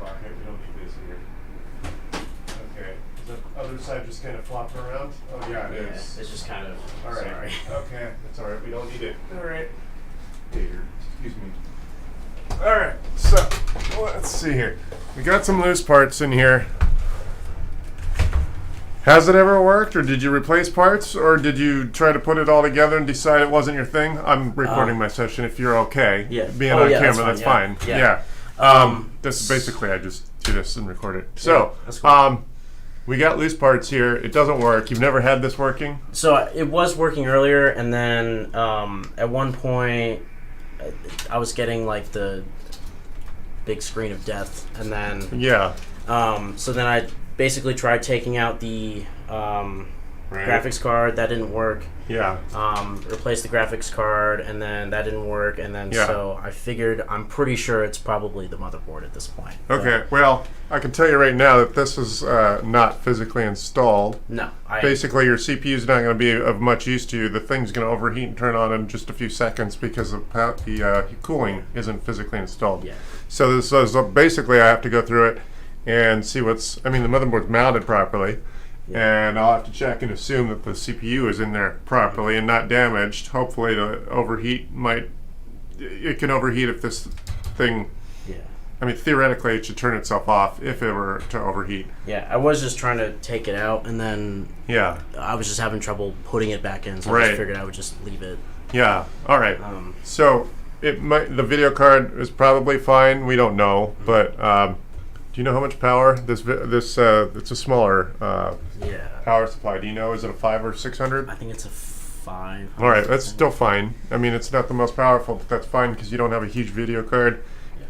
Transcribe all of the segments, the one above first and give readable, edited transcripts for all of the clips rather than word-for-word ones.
pocket. We don't need this here. Okay. Is the other side just kind of flopping around? Oh yeah, it is. It's just kind of. All right. Sorry. Okay, that's all right. We don't need it. All right. Here, excuse me. All right. So let's see here. We got some loose parts in here. Has it ever worked, or did you replace parts, or did you try to put it all together and decide it wasn't your thing? I'm recording my session. If you're okay, Yeah. being on camera, that's fine. Yeah. This is basically I just do this and record it. So, that's cool. we got loose parts here. It doesn't work. You've never had this working? So it was working earlier, and then at one point I was getting like the big screen of death, and then so then I basically tried taking out the graphics card. That didn't work. Yeah. Replaced the graphics card, and then that didn't work, and then so I figured I'm pretty sure it's probably the motherboard at this point. Okay. Well, I can tell you right now that this is not physically installed. No. Basically, your CPU is not going to be of much use to you. The thing's going to overheat and turn on in just a few seconds because the cooling isn't physically installed. Yeah. So this is basically I have to go through it and see what's. I mean, the motherboard's mounted properly, and I'll have to check and assume that the CPU is in there properly and not damaged. Hopefully, the overheat it can overheat if this thing. Yeah. I mean, theoretically, it should turn itself off if it were to overheat. Yeah, I was just trying to take it out, and then I was just having trouble putting it back in, so I just figured I would just leave it. Yeah. All right. So the video card is probably fine. We don't know, but do you know how much power this it's a smaller power supply? Do you know? Is it a 5 or 600? I think it's a 5. All right, that's still fine. I mean, it's not the most powerful, but that's fine because you don't have a huge video card.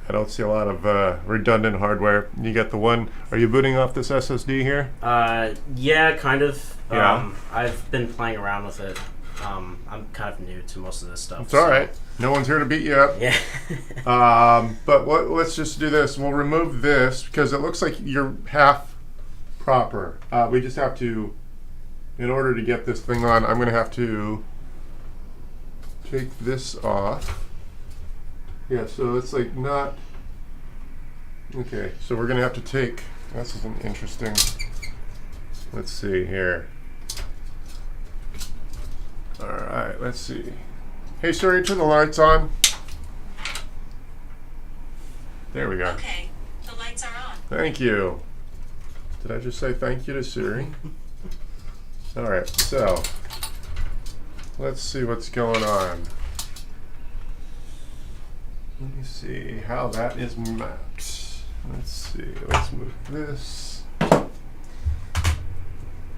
I don't see a lot of redundant hardware. You got the one. Are you booting off this SSD here? Yeah, kind of. Yeah. I've been playing around with it. I'm kind of new to most of this stuff. It's all right. No one's here to beat you up. Yeah. But let's just do this. We'll remove this because it looks like you're half proper. We just have to, in order to get this thing on, I'm going to have to take this off. Yeah, so it's like not... Okay, so we're going to have to take... This is an interesting... Let's see here. Alright, let's see. Hey Siri, turn the lights on. There we go. Okay, the lights are on. Thank you. Did I just say thank you to Siri? Alright, so... Let's see what's going on. Let me see how that is mapped. Let's see. Let's move this.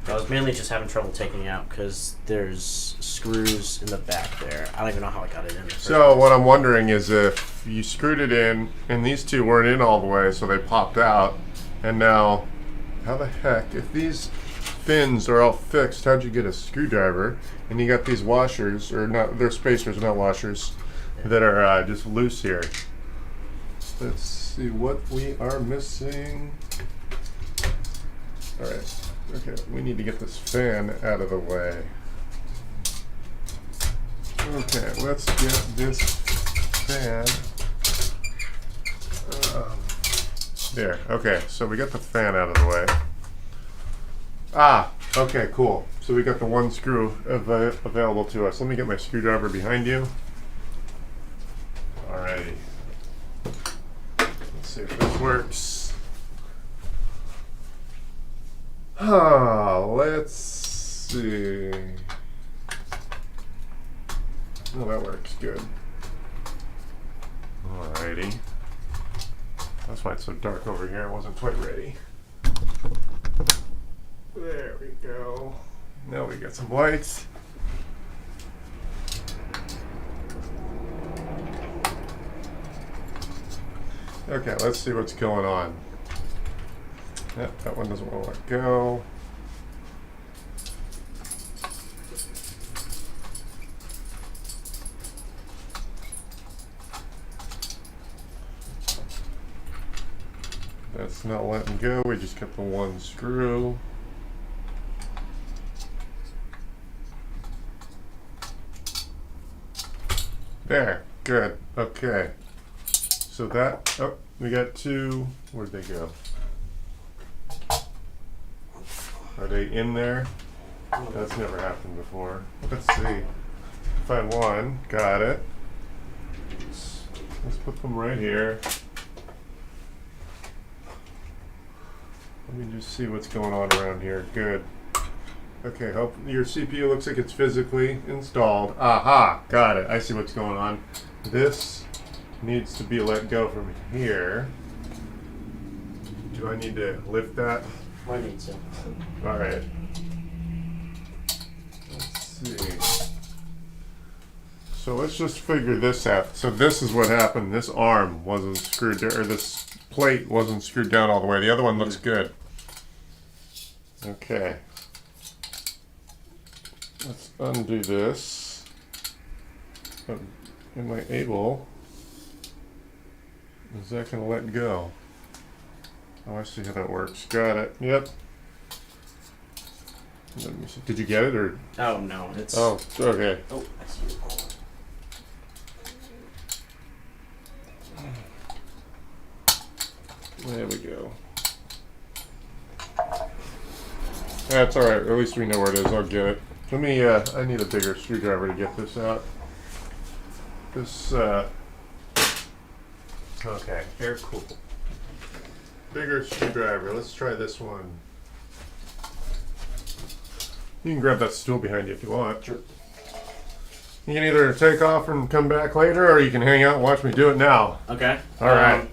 I was mainly just having trouble taking it out because there's screws in the back there. I don't even know how I got it in. So what I'm wondering is if you screwed it in and these two weren't in all the way, so they popped out, and now how the heck, if these fins are all fixed, how'd you get a screwdriver and you got these washers, or not, they're spacers, not washers, that are just loose here. Let's see what we are missing. All right. Okay, we need to get this fan out of the way. Okay, let's get this fan. There, okay, so we got the fan out of the way. Ah, okay, cool. So we got the one screw available to us. Let me get my screwdriver behind you. Alrighty. Let's see if this works. Let's see. Oh, that works good. Alrighty. That's why it's so dark over here. I wasn't quite ready. There we go. Now we got some lights. Okay, let's see what's going on. Yep, that one doesn't want to let go. That's not letting go. We just kept the one screw. There, good. Okay. So that, oh, we got two, where'd they go? Are they in there? That's never happened before. Let's see. Find one, got it. Let's put them right here. Let me just see what's going on around here. Good. Okay, hope your CPU looks like it's physically installed. Aha, got it. I see what's going on. This needs to be let go from here. Do I need to lift that? Might need to. All right. Let's see. So let's just figure this out. So this is what happened. This arm wasn't screwed down, or this plate wasn't screwed down all the way. The other one looks good. Okay. Let's undo this. Am I able? Is that going to let go? Oh, I see how that works. Got it. Yep. Let me see. Did you get it or? Oh no, it's. Oh, okay. Oh, I see it. There we go. That's all right. At least we know where it is. I'll get it. Let me. I need a bigger screwdriver to get this out. This. Okay. Air cool. Bigger screwdriver. Let's try this one. You can grab that stool behind you if you want. Sure. You can either take off and come back later, or you can hang out and watch me do it now. Okay. All right.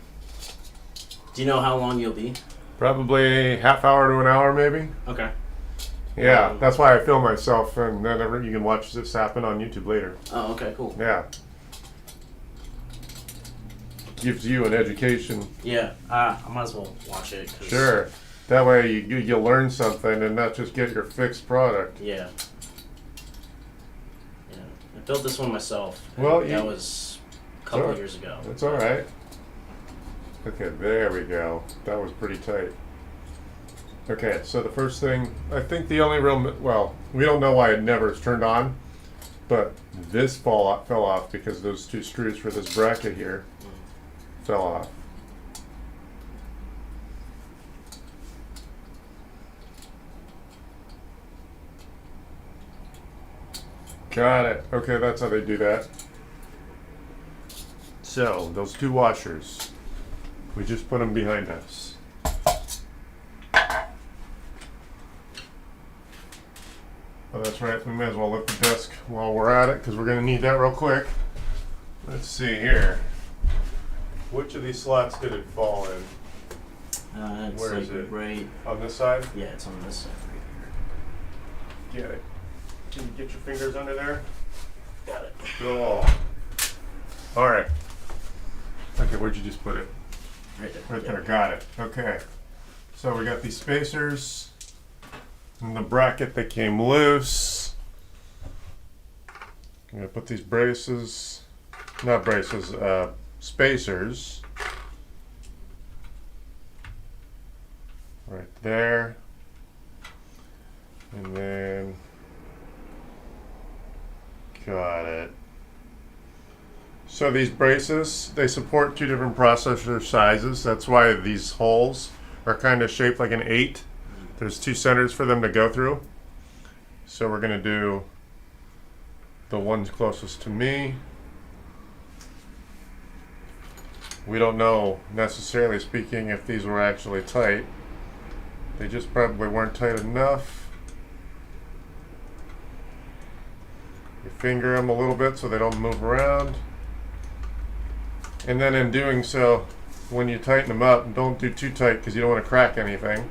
Do you know how long you'll be? Probably half hour to an hour, maybe. Okay. Yeah, that's why I film myself, and then you can watch this happen on YouTube later. Oh, okay, cool. Yeah. Gives you an education. Yeah, I might as well watch it. 'Cause Sure. That way you'll learn something and not just get your fixed product. Yeah. Yeah. I built this one myself. Well, that was a couple Sorry. years ago. That's all right. Okay, there we go. That was pretty tight. Okay, so the first thing, I think the only real, well, we don't know why it never is turned on, but this fell off because those two screws for this bracket here fell off. Got it. Okay, that's how they do that. So, those two washers, we just put them behind us. Oh, that's right. We may as well lift the desk while we're at it because we're going to need that real quick. Let's see here. Which of these slots did it fall in? It's Where like is it? right. On this side? Yeah, it's on this side right Get it. Can you get your fingers under there? here. Got it. Cool. All right. Okay, where'd you just put it? Right there. Right Yeah. there, got it. Okay. So we got these spacers and the bracket that came loose. I'm gonna put these braces, not braces, spacers. Right there. And then, got it. So these braces, they support two different processor sizes. That's why these holes are kind of shaped like an 8. There's two centers for them to go through. So we're going to do the ones closest to me. We don't know, necessarily speaking, if these were actually tight. They just probably weren't tight enough. You finger them a little bit so they don't move around. And then in doing so, when you tighten them up, don't do too tight because you don't want to crack anything.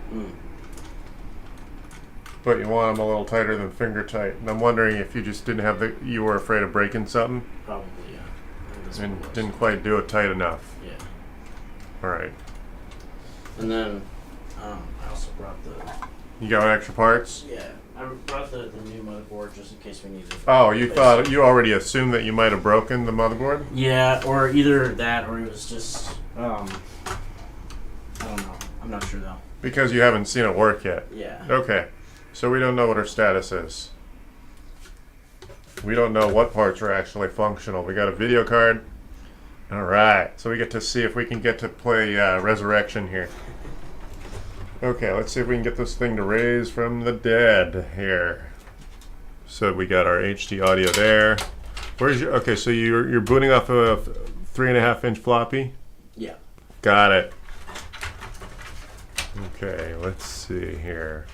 But you want them a little tighter than finger tight. And I'm wondering if you just didn't have you were afraid of breaking something Probably, yeah. I think that's what it and was. didn't quite do it tight enough. Yeah. All right. And then I also brought the. You got extra parts? Yeah, I brought the new motherboard just in case we needed it. Oh, you thought you already assumed that you might have broken the motherboard? Yeah, or either that or it was just I don't know. I'm not sure though. Because you haven't seen it work yet. Yeah. Okay. So we don't know what our status is. We don't know what parts are actually functional. We got a video card, All right, so we get to see if we can get to play Resurrection here. Okay, let's see if we can get this thing to raise from the dead here. So we got our HD audio there. Where's your? Okay, so you're booting off a 3.5-inch floppy. Yeah. Got it. Okay, let's see here.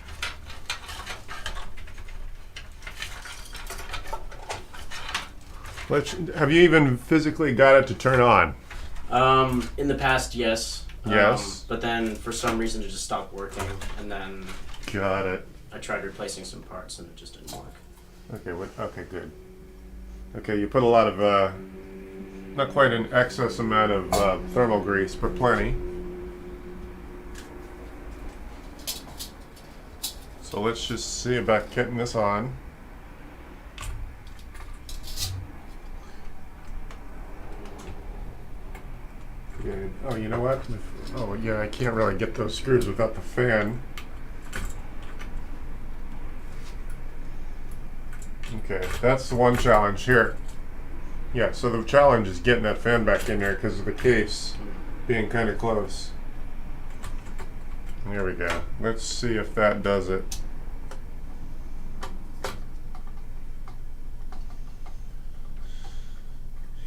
Have you even physically got it to turn on? In the past, yes. Yes. But then for some reason it just stopped working, and then Got it. I tried replacing some parts and it just didn't work. Okay. Okay. Good. Okay. You put a lot of, not quite an excess amount of thermal grease, but plenty. So let's just see about getting this on. Good. Oh, you know what? Oh, yeah, I can't really get those screws without the fan. Okay, that's the one challenge here. Yeah, so the challenge is getting that fan back in there because of the case being kind of close. There we go. Let's see if that does it.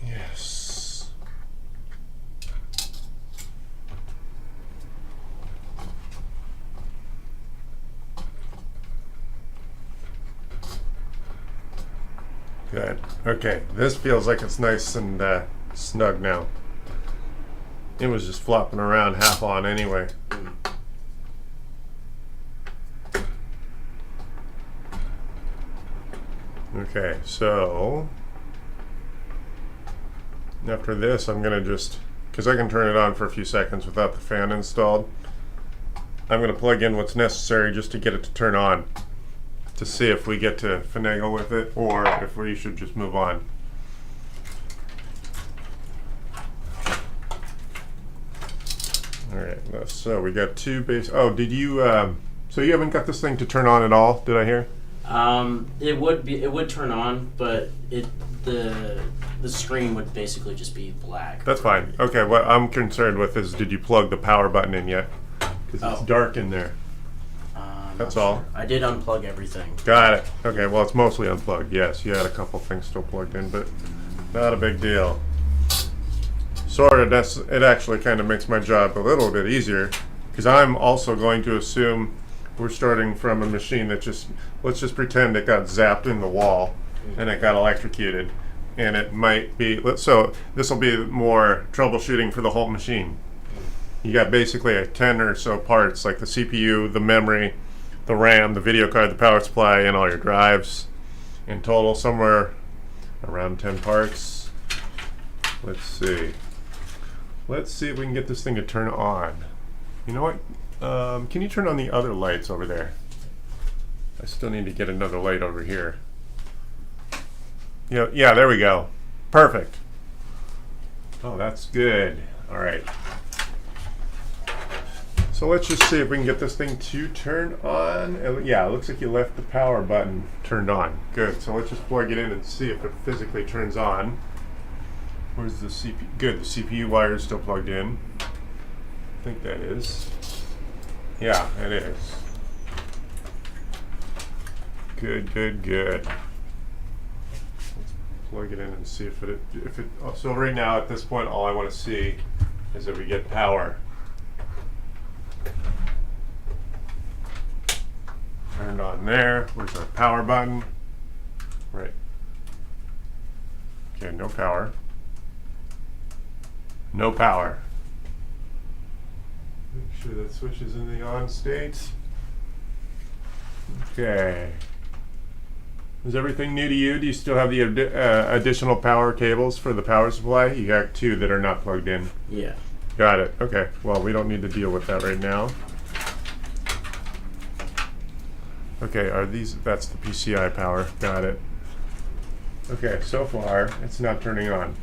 Yes. Good. Okay, this feels like it's nice and snug now. It was just flopping around half on anyway. Okay, so after this, I'm going to just, because I can turn it on for a few seconds without the fan installed, I'm going to plug in what's necessary just to get it to turn on, to see if we get to finagle with it or if we should just move on. All right, so we got two base. Oh, did you? So you haven't got this thing to turn on at all? Did I hear? It would turn on, but the screen would basically just be black. That's fine. Okay, what I'm concerned with is, did you plug the power button in yet? Because it's dark in there. That's all. I did unplug everything. Got it. Okay, well, it's mostly unplugged. Yes, you had a couple things still plugged in, but not a big deal. Sort of. It actually kind of makes my job a little bit easier, because I'm also going to assume we're starting from a machine that let's just pretend it got zapped in the wall and it got electrocuted, and it might be, so this will be more troubleshooting for the whole machine. You got basically 10 or so parts, like the CPU, the memory, the RAM, the video card, the power supply, and all your drives. In total, somewhere around 10 parts. Let's see. Let's see if we can get this thing to turn on. You know what? Can you turn on the other lights over there? I still need to get another light over here. Yeah, there we go. Perfect. Oh, that's good. All right. So let's just see if we can get this thing to turn on. Yeah, it looks like you left the power button turned on. Good. So let's just plug it in and see if it physically turns on. Where's the CPU? Good. The CPU wire is still plugged in. I think that is. Yeah, it is. Good, good, good. Let's plug it in and see if it. So right now, at this point, all I want to see is that we get power. Turned on there. Where's our power button? Right. Okay, no power. No power. Make sure that switch is in the on state. Okay. Is everything new to you? Do you still have the additional power cables for the power supply? You got two that are not plugged in. Yeah. Got it. Okay. Well, we don't need to deal with that right now. Okay, that's the PCI power. Got it. Okay, so far, it's not turning on.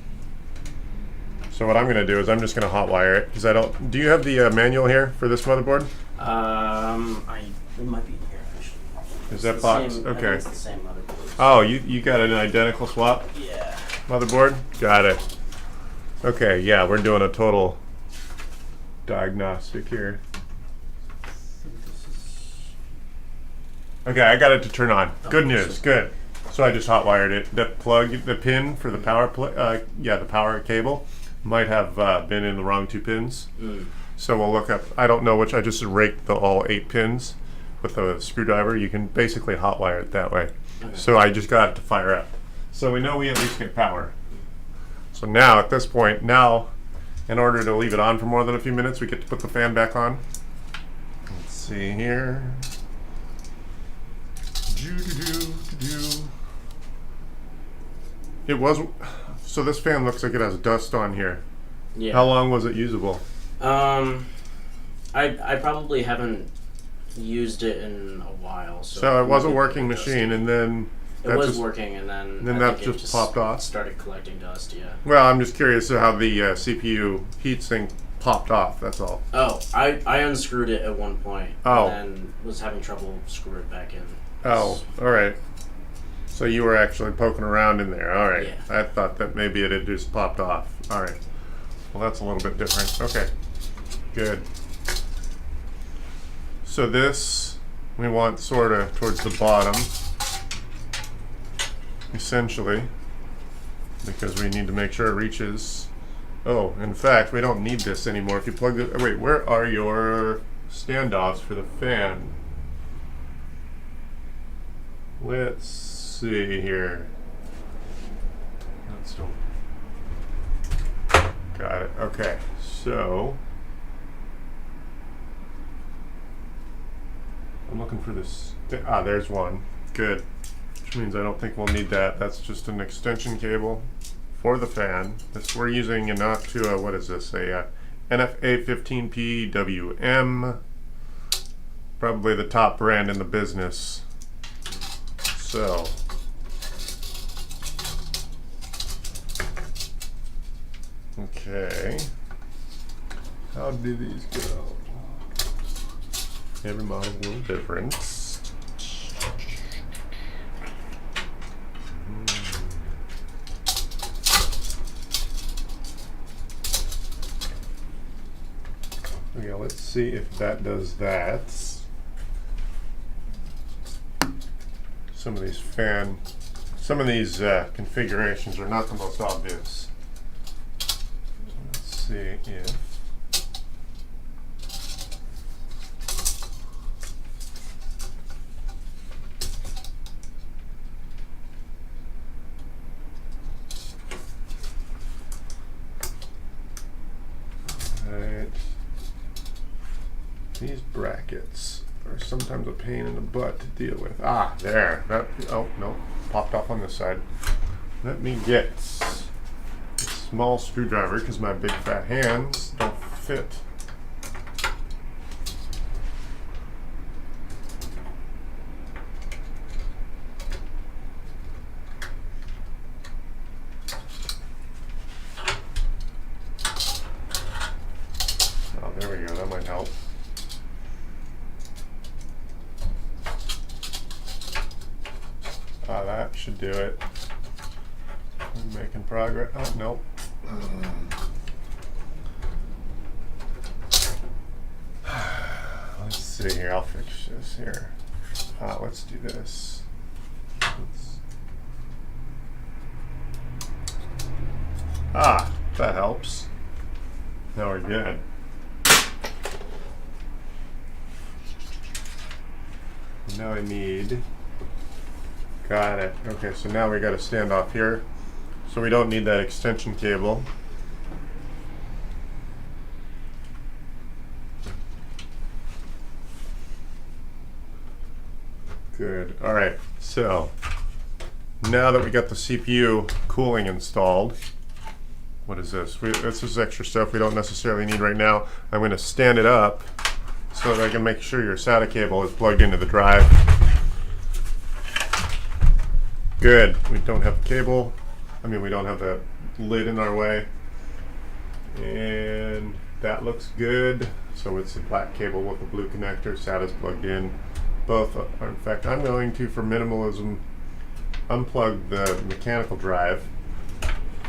So what I'm going to do is I'm just going to hotwire it, because do you have the manual here for this motherboard? It might be in here, actually. Is that box? I think Okay. it's the same motherboard. Oh, you got an identical swap Yeah. motherboard? Got it. Okay, yeah, we're doing a total diagnostic here. Okay, I got it to turn on. Good news, good. So I just hot wired it. The plug, the pin for the power the power cable might have been in the wrong 2 pins. So we'll look up. I don't know which. I just raked all 8 pins with a screwdriver. You can basically hot wire it that way. Okay. So I just got it to fire up. So we know we at least get power. So now at this point, in order to leave it on for more than a few minutes, we get to put the fan back on. Let's see here. It was. So this fan looks like it has dust on here. Yeah. How long was it usable? I probably haven't used it in a while. So it was a working machine, and then it was working, and then that just popped off. Started collecting dust. Yeah. Well, I'm just curious how the CPU heatsink popped off. That's all. Oh, I unscrewed it at one point. Oh. And then was having trouble screwing it back in. Oh, all right. So you were actually poking around in there. All right. Yeah. I thought that maybe it had just popped off. All right. Well, that's a little bit different. Okay. Good. So this we want sort of towards the bottom, essentially, because we need to make sure it reaches. Oh, in fact, we don't need this anymore. If you plug it, wait, where are your standoffs for the fan? Let's see here. That's still got it. Okay, so I'm looking for this. There's one. Good. Which means I don't think we'll need that. That's just an extension cable for the fan. This we're using and not to what is this? A NFA 15PWM. Probably the top brand in the business. So okay. How do these go? Every model's a little different. Okay, let's see if that does that. Some of these configurations are not the most obvious. Let's see if. Right. These brackets are sometimes a pain in the butt to deal with. Ah, there. Oh, no. Popped off on this side. Let me get a small screwdriver because my big fat hands don't fit. Oh, there we go. That might help. That should do it. We're making progress. Oh, nope. Let's see here. I'll fix this here. Let's do this. That helps. Now we're good. Now I need. Got it. Okay, so now we got to stand off here. So we don't need that extension cable. Good. All right. So now that we got the CPU cooling installed, what is this? This is extra stuff we don't necessarily need right now. I'm going to stand it up so that I can make sure your SATA cable is plugged into the drive. Good. We don't have the cable. We don't have the lid in our way. And that looks good. So it's a black cable with a blue connector. SATA's plugged in. Both are. In fact, I'm going to, for minimalism, unplug the mechanical drive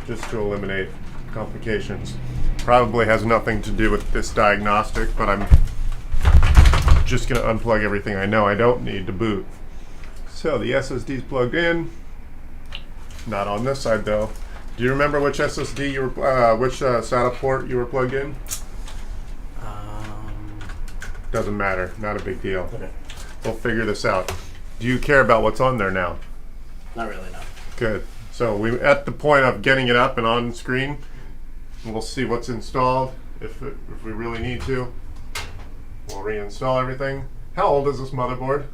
just to eliminate complications. Probably has nothing to do with this diagnostic, but I'm just going to unplug everything I know I don't need to boot. So the SSD's plugged in. Not on this side though. Do you remember which SSD you were, which SATA port you were plugged in? Doesn't matter. Not a big deal. Okay. We'll figure this out. Do you care about what's on there now? Not really, no. Good. So we're at the point of getting it up and on screen. We'll see what's installed. If we really need to, we'll reinstall everything. How old is this motherboard?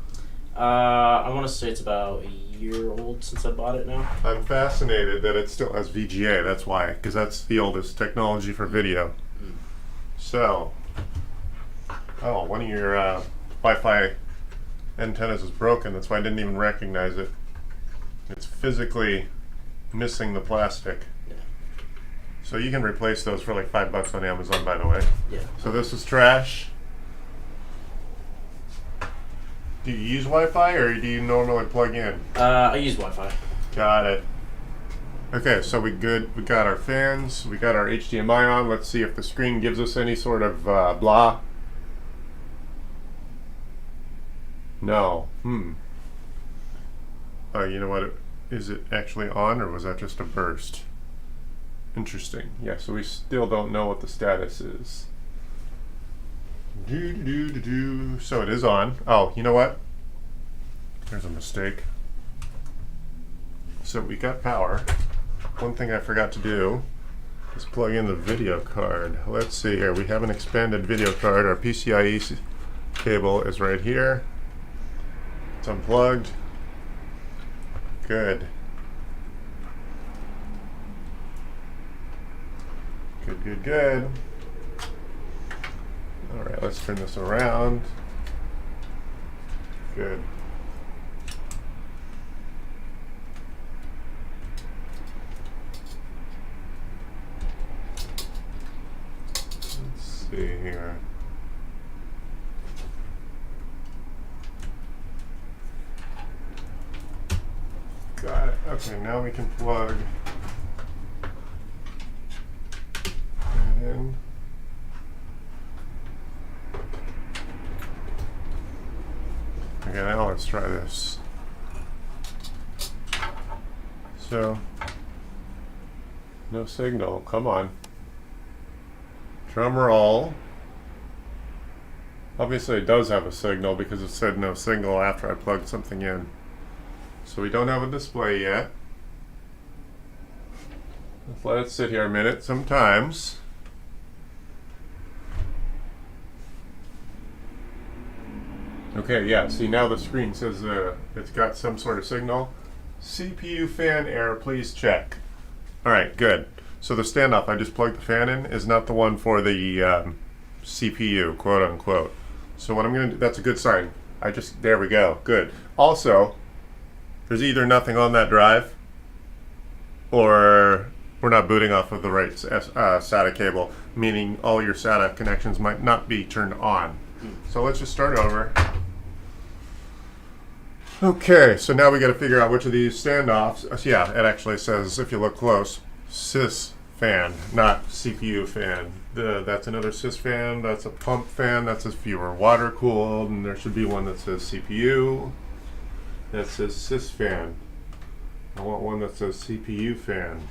I want to say it's about a year old since I bought it now. I'm fascinated that it still has VGA. That's why, because that's the oldest technology for video. So, one of your Wi-Fi antennas is broken. That's why I didn't even recognize it. It's physically missing the plastic. Yeah. So you can replace those for like $5 on Amazon, by the way. Yeah. So this is trash. Do you use Wi-Fi or do you normally plug in? I use Wi-Fi. Got it. Okay, so we good. We got our fans. We got our HDMI on. Let's see if the screen gives us any sort of blah. No. Oh, you know what? Is it actually on, or was that just a burst? Interesting. Yeah, so we still don't know what the status is. So it is on. Oh, you know what? There's a mistake. So we got power. One thing I forgot to do is plug in the video card. Let's see here. We have an expanded video card. Our PCIe cable is right here. It's unplugged. Good. Good. All right, let's turn this around. Good. Let's see here. Got it. Okay, now we can plug that in. Okay, now let's try this. So, no signal. Come on. Drum roll. Obviously it does have a signal because it said no signal after I plugged something in. So we don't have a display yet. Let's let it sit here a minute. Sometimes okay, yeah, see now the screen says it's got some sort of signal. CPU fan error, please check. Alright, good. So the standoff I just plugged the fan in is not the one for the CPU, quote unquote. So what I'm going to do, that's a good sign. There we go, good. Also, there's either nothing on that drive or we're not booting off of the right SATA cable, meaning all your SATA connections might not be turned on. So let's just start over. Okay, so now we got to figure out which of these standoffs. Yeah, it actually says, if you look close, sys fan, not CPU fan. That's another sys fan. That's a pump fan. That says if you were water cooled, and there should be one that says CPU. That says sys fan. I want one that says CPU fan.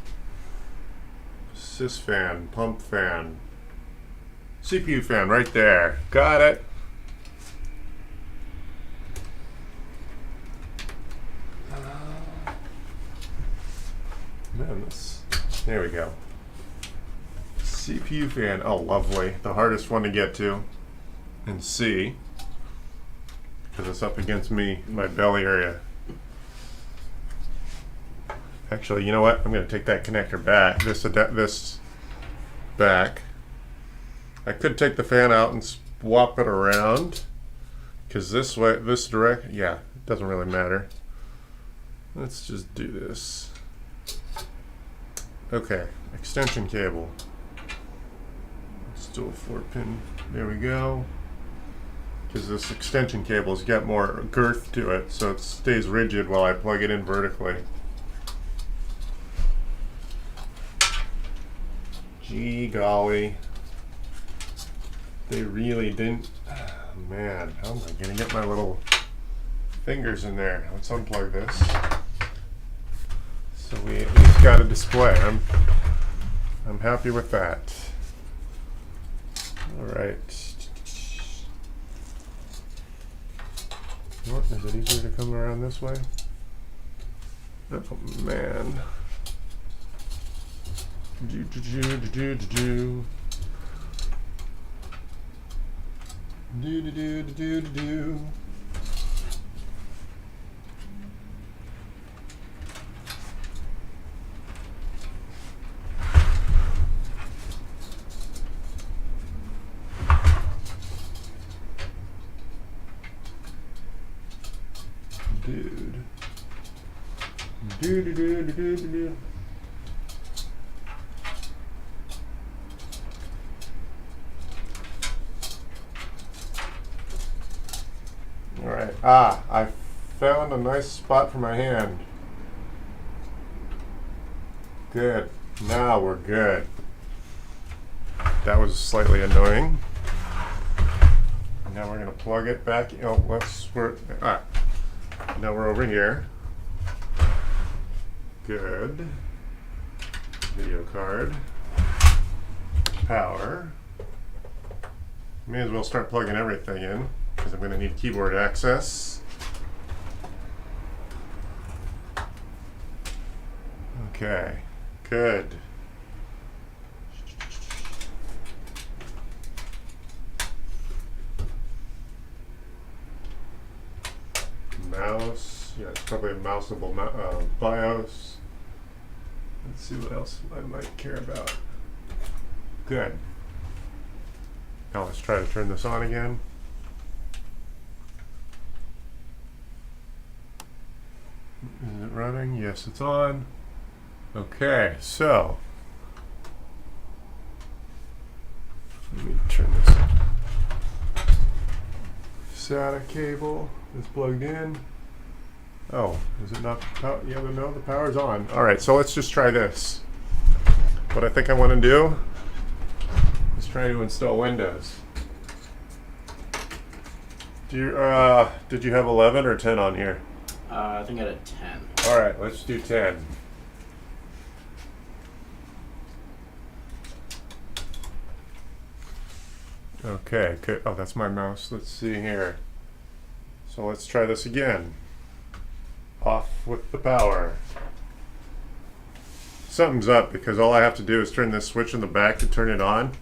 Sys fan, pump fan, CPU fan right there. Got it. Man, there we go. CPU fan, oh lovely. The hardest one to get to and see, because it's up against me, my belly area. Actually, you know what? I'm going to take that connector back, this back. I could take the fan out and swap it around, because this way, this direct, yeah, it doesn't really matter. Let's just do this. Okay, extension cable. Let's do a 4-pin. There we go. Because this extension cable's got more girth to it, so it stays rigid while I plug it in vertically. Gee golly. They really didn't. Man, how am I going to get my little fingers in there? Let's unplug this. So we at least got a display. I'm happy with that. All right. What, is it easier to come around this way? Oh man. All right. I found a nice spot for my hand. Good. Now we're good. That was slightly annoying. Now we're going to plug it back. Oh, now we're over here. Good. Video card. Power. May as well start plugging everything in because I'm going to need keyboard access. Okay. Good. Mouse. Yeah, it's probably a mouseable BIOS. Let's see what else I might care about. Good. Now let's try to turn this on again. Is it running? Yes, it's on. Okay, so let me turn this on. SATA cable is plugged in. Oh, is it not? Yeah, no, the power's on. All right, so let's just try this. What I think I want to do is try to install Windows. Did you have 11 or 10 on here? I think I had a 10. All right, let's do 10. Okay, good. Oh, that's my mouse. Let's see here. So let's try this again. Off with the power. Something's up because all I have to do is turn this switch in the back to turn it on.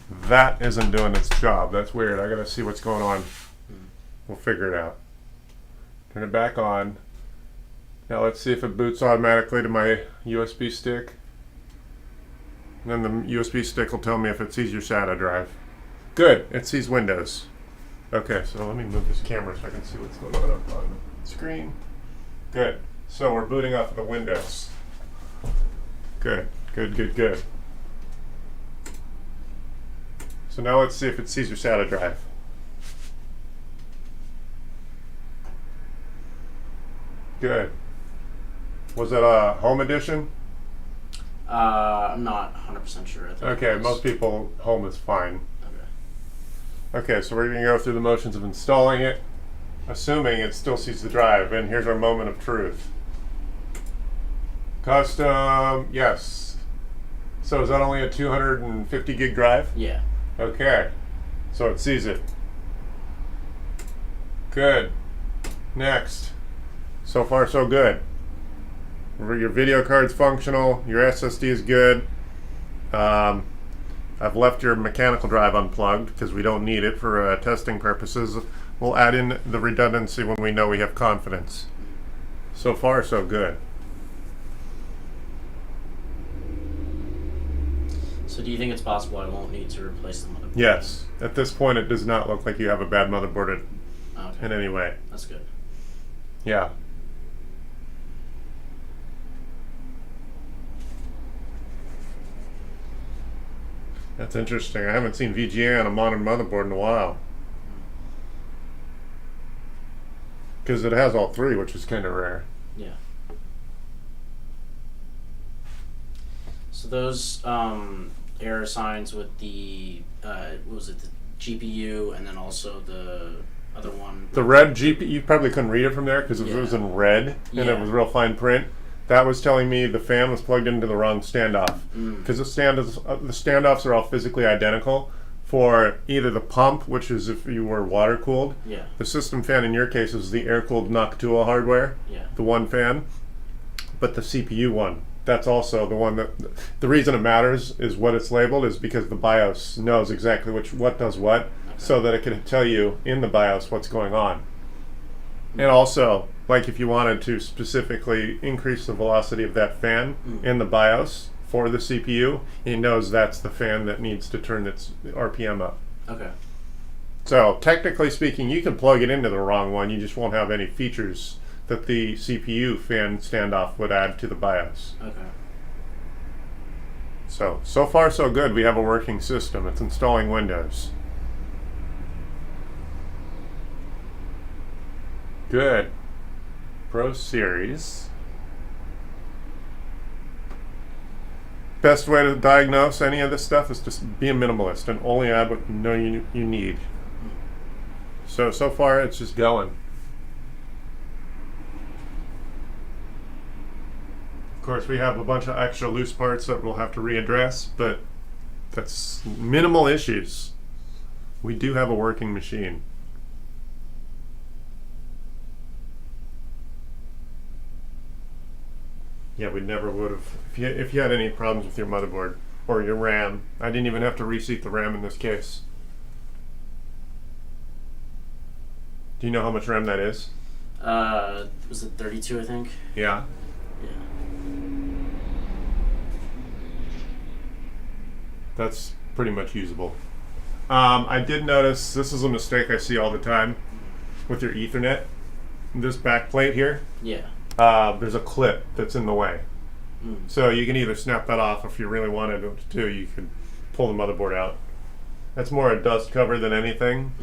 That isn't doing its job. That's weird. I gotta see what's going on. We'll figure it out. Turn it back on. Now let's see if it boots automatically to my USB stick. And then the USB stick will tell me if it sees your SATA drive. Good, it sees Windows. Okay, so let me move this camera so I can see what's going on up on the screen. Good, so we're booting off of the Windows. Good, good, good, good. So now let's see if it sees your SATA drive. Good. Was it a home edition? I'm not 100% sure. I think Okay, most people, home is fine. Okay. Okay, so we're going to go through the motions of installing it, assuming it still sees the drive, and here's our moment of truth. Custom, yes. So is that only a 250 gig drive? Yeah. Okay, so it sees it. Good. Next. So far, so good. Your video card's functional. Your SSD is good. I've left your mechanical drive unplugged because we don't need it for testing purposes. We'll add in the redundancy when we know we have confidence. So far, so good. So do you think it's possible I won't need to replace the motherboard? Yes. At this point, it does not look like you have a bad motherboard Okay. in any way. That's good. Yeah. That's interesting. I haven't seen VGA on a modern motherboard in a while. Because it has all three, which is kind of rare. Yeah. So those error signs with the what was it, the GPU, and then also the other one. The red GPU, you probably couldn't read it from there because it was in red and it was real fine print. That was telling me the fan was plugged into the wrong standoff because the standoffs are all physically identical for either the pump, which is if you were water cooled. Yeah. The system fan in your case is the air cooled Noctua hardware. Yeah. The one fan, but the CPU one. That's also the one that the reason it matters is what it's labeled is because the BIOS knows exactly what does what, so that it can tell you in the BIOS what's going on. And also, like if you wanted to specifically increase the velocity of that fan in the BIOS for the CPU, it knows that's the fan that needs to turn its RPM up. Okay. So technically speaking, you can plug it into the wrong one. You just won't have any features that the CPU fan standoff would add to the BIOS. Okay. So far so good. We have a working system. It's installing Windows. Good. Pro Series. Best way to diagnose any of this stuff is just be a minimalist and only add what you know you need. So far it's just going. Of course, we have a bunch of extra loose parts that we'll have to readdress, but that's minimal issues. We do have a working machine. Yeah, we never would have. If you had any problems with your motherboard or your RAM, I didn't even have to reseat the RAM in this case. Do you know how much RAM that is? Was it 32, I think? Yeah. Yeah. That's pretty much usable. I did notice this is a mistake I see all the time with your Ethernet. This back plate here, Yeah. there's a clip that's in the way. So you can either snap that off, or if you really wanted to, you could pull the motherboard out. That's more a dust cover than anything.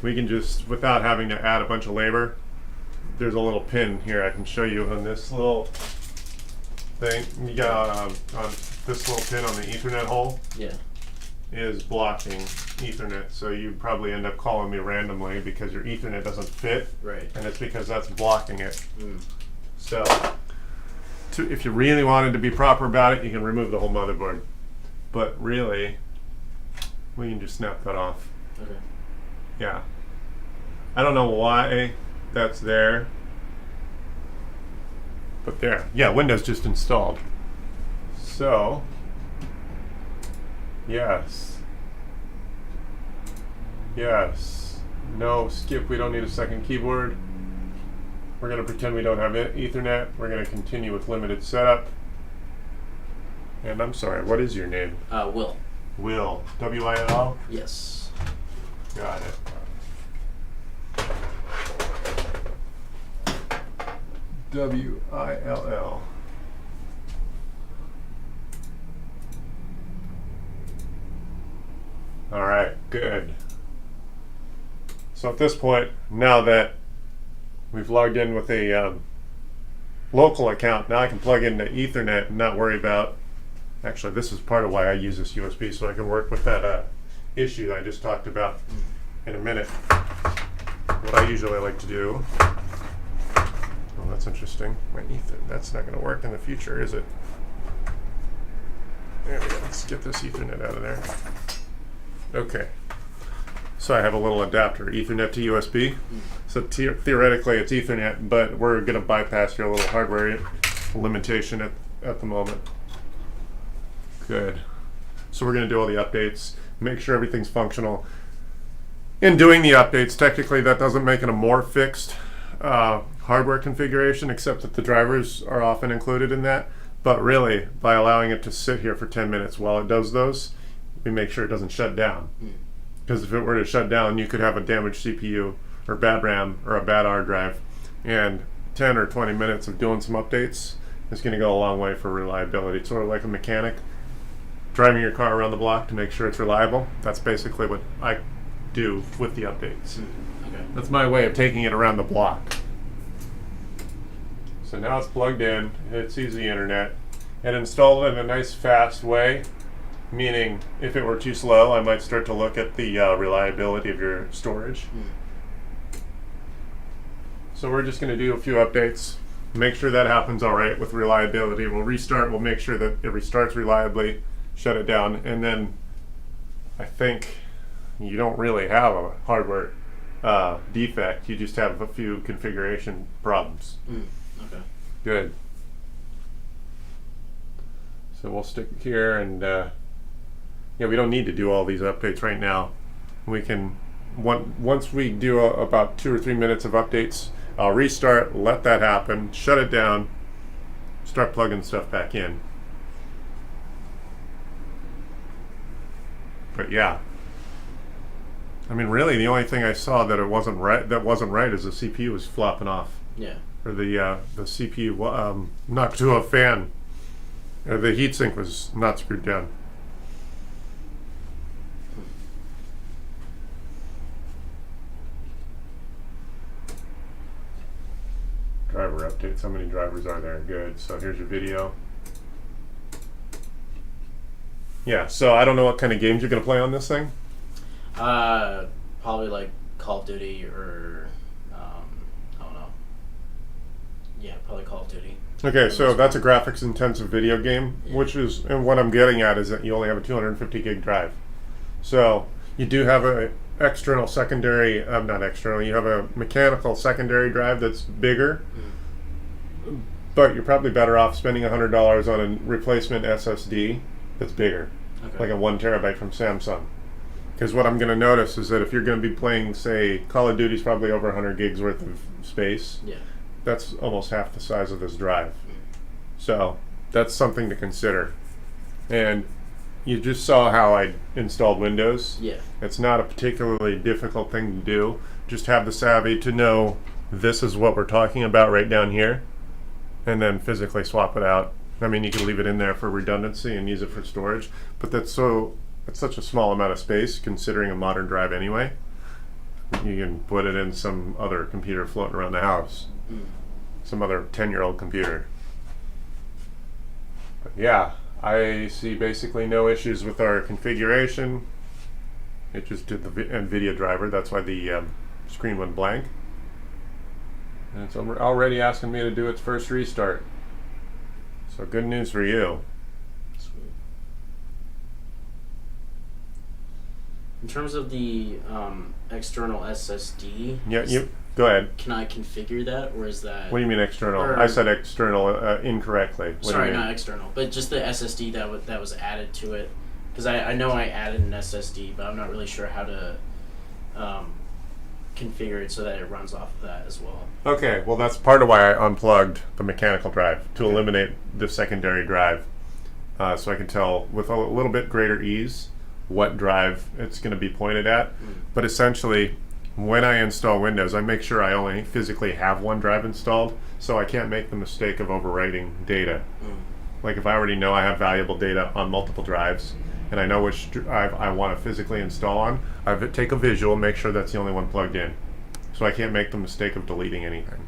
We can just, without having to add a bunch of labor, there's a little pin here I can show you on this little thing. You got on this little pin on the Ethernet hole. Yeah. Is blocking Ethernet, so you probably end up calling me randomly because your Ethernet doesn't fit, Right. and it's because that's blocking it. So, if you really wanted to be proper about it, you can remove the whole motherboard. But really, we can just snap that off. Okay. Yeah. I don't know why that's there, but there. Yeah, Windows just installed. So, yes. Yes. No, skip, we don't need a second keyboard. We're going to pretend we don't have Ethernet. We're going to continue with limited setup. And I'm sorry, what is your name? Will. Will. W-I-L-L? Yes. Got it. W-I-L-L. All right, good. So at this point, now that we've logged in with a local account, now I can plug into Ethernet and not worry about, actually this is part of why I use this USB, so I can work with that issue that I just talked about in a minute. What I usually like to do, oh that's interesting, my Ethernet, that's not going to work in the future, is it? There we go, let's get this Ethernet out of there. Okay. So I have a little adapter, Ethernet to USB. So theoretically it's Ethernet, but we're going to bypass your little hardware limitation at the moment. Good. So we're going to do all the updates, make sure everything's functional. In doing the updates, technically that doesn't make it a more fixed hardware configuration, except that the drivers are often included in that. But really, by allowing it to sit here for 10 minutes while it does those, we make sure it doesn't shut down. Because if it were to shut down, you could have a damaged CPU or bad RAM or a bad hard drive, and 10 or 20 minutes of doing some updates is going to go a long way for reliability. It's sort of like a mechanic driving your car around the block to make sure it's reliable. That's basically what I do with the updates. Okay. That's my way of taking it around the block. So now it's plugged in, it sees the internet, and installed it in a nice fast way, meaning if it were too slow, I might start to look at the reliability of your storage. So we're just going to do a few updates, make sure that happens all right with reliability. We'll restart, we'll make sure that it restarts reliably, shut it down, and then I think you don't really have a hardware defect. You just have a few configuration problems. Okay. Good. So we'll stick here, and yeah, we don't need to do all these updates right now. We can, once we do about 2 or 3 minutes of updates, I'll restart, let that happen, shut it down, start plugging stuff back in. But yeah, I mean, really, the only thing I saw that wasn't right is the CPU was flopping off. Yeah. Or the CPU knocked to a fan. Or the heatsink was not screwed down. Driver updates. How many drivers are there? Good. So here's your video. Yeah. So I don't know what kind of games you're gonna play on this thing. Probably like Call of Duty or I don't know. Yeah, probably Call of Duty. Okay, so that's a graphics intensive video game, which is, and what I'm getting at is that you only have a 250 gig drive. So you do have a external secondary, not external, you have a mechanical secondary drive that's bigger, but you're probably better off spending $100 on a replacement SSD that's bigger, like a 1 terabyte from Samsung. Because what I'm going to notice is that if you're going to be playing, say, Call of Duty's probably over 100 gigs worth of space. Yeah. That's almost half the size of this drive. So that's something to consider. And you just saw how I installed Windows. Yeah. It's not a particularly difficult thing to do. Just have the savvy to know this is what we're talking about right down here, and then physically swap it out. I mean, you can leave it in there for redundancy and use it for storage, but it's such a small amount of space considering a modern drive anyway. You can put it in some other computer floating around the house. Some other 10-year-old computer. But yeah, I see basically no issues with our configuration. It just did the NVIDIA driver. That's why the screen went blank. And it's already asking me to do its first restart. So good news for you. Sweet. In terms of the external SSD, Yeah, go ahead. can I configure that, or is that? What do you mean external? I said external incorrectly. What Sorry, do you mean? not external, but just the SSD that was added to it. Because I know I added an SSD, but I'm not really sure how to configure it so that it runs off of that as well. Okay, well that's part of why I unplugged the mechanical drive, to eliminate the secondary drive, so I can tell with a little bit greater ease what drive it's going to be pointed at. But essentially, when I install Windows, I make sure I only physically have one drive installed, so I can't make the mistake of overwriting data. Like if I already know I have valuable data on multiple drives, and I know which drive I want to physically install on, I take a visual, make sure that's the only one plugged in. So I can't make the mistake of deleting anything.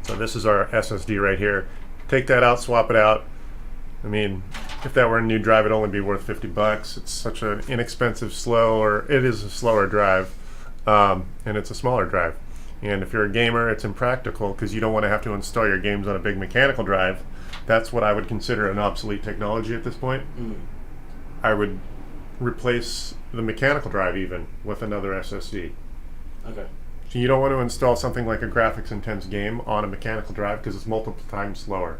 So this is our SSD right here. Take that out, swap it out. I mean, if that were a new drive, it'd only be worth $50. It's such an inexpensive, it is a slower drive, and it's a smaller drive. And if you're a gamer, it's impractical because you don't want to have to install your games on a big mechanical drive. That's what I would consider an obsolete technology at this point. I would replace the mechanical drive even with another SSD. Okay. So you don't want to install something like a graphics intense game on a mechanical drive because it's multiple times slower.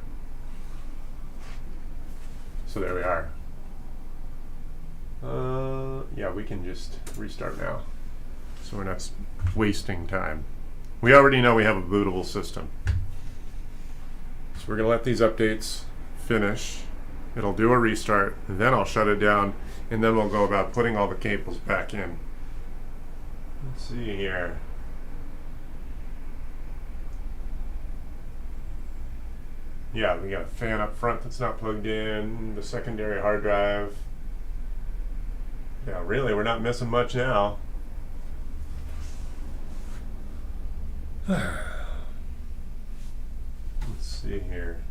So there we are. Yeah, we can just restart now. So we're not wasting time. We already know we have a bootable system. So we're going to let these updates finish. It'll do a restart, and then I'll shut it down, and then we'll go about putting all the cables back in. Let's see here. Yeah, we got a fan up front that's not plugged in, the secondary hard drive. Yeah, really, we're not missing much now. Let's see here.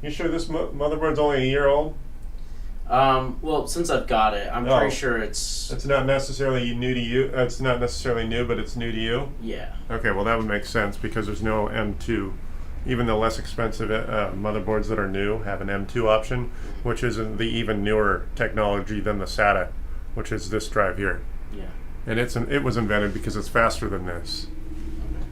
You sure this motherboard's only a year old? Well, since I've got it, I'm pretty sure It's not necessarily new to you. It's not necessarily new, but it's new to you. Yeah. Okay, well that would make sense because there's no M2. Even the less expensive motherboards that are new have an M2 option, which is the even newer technology than the SATA, which is this drive here. Yeah. And it was invented because it's faster than this. Okay.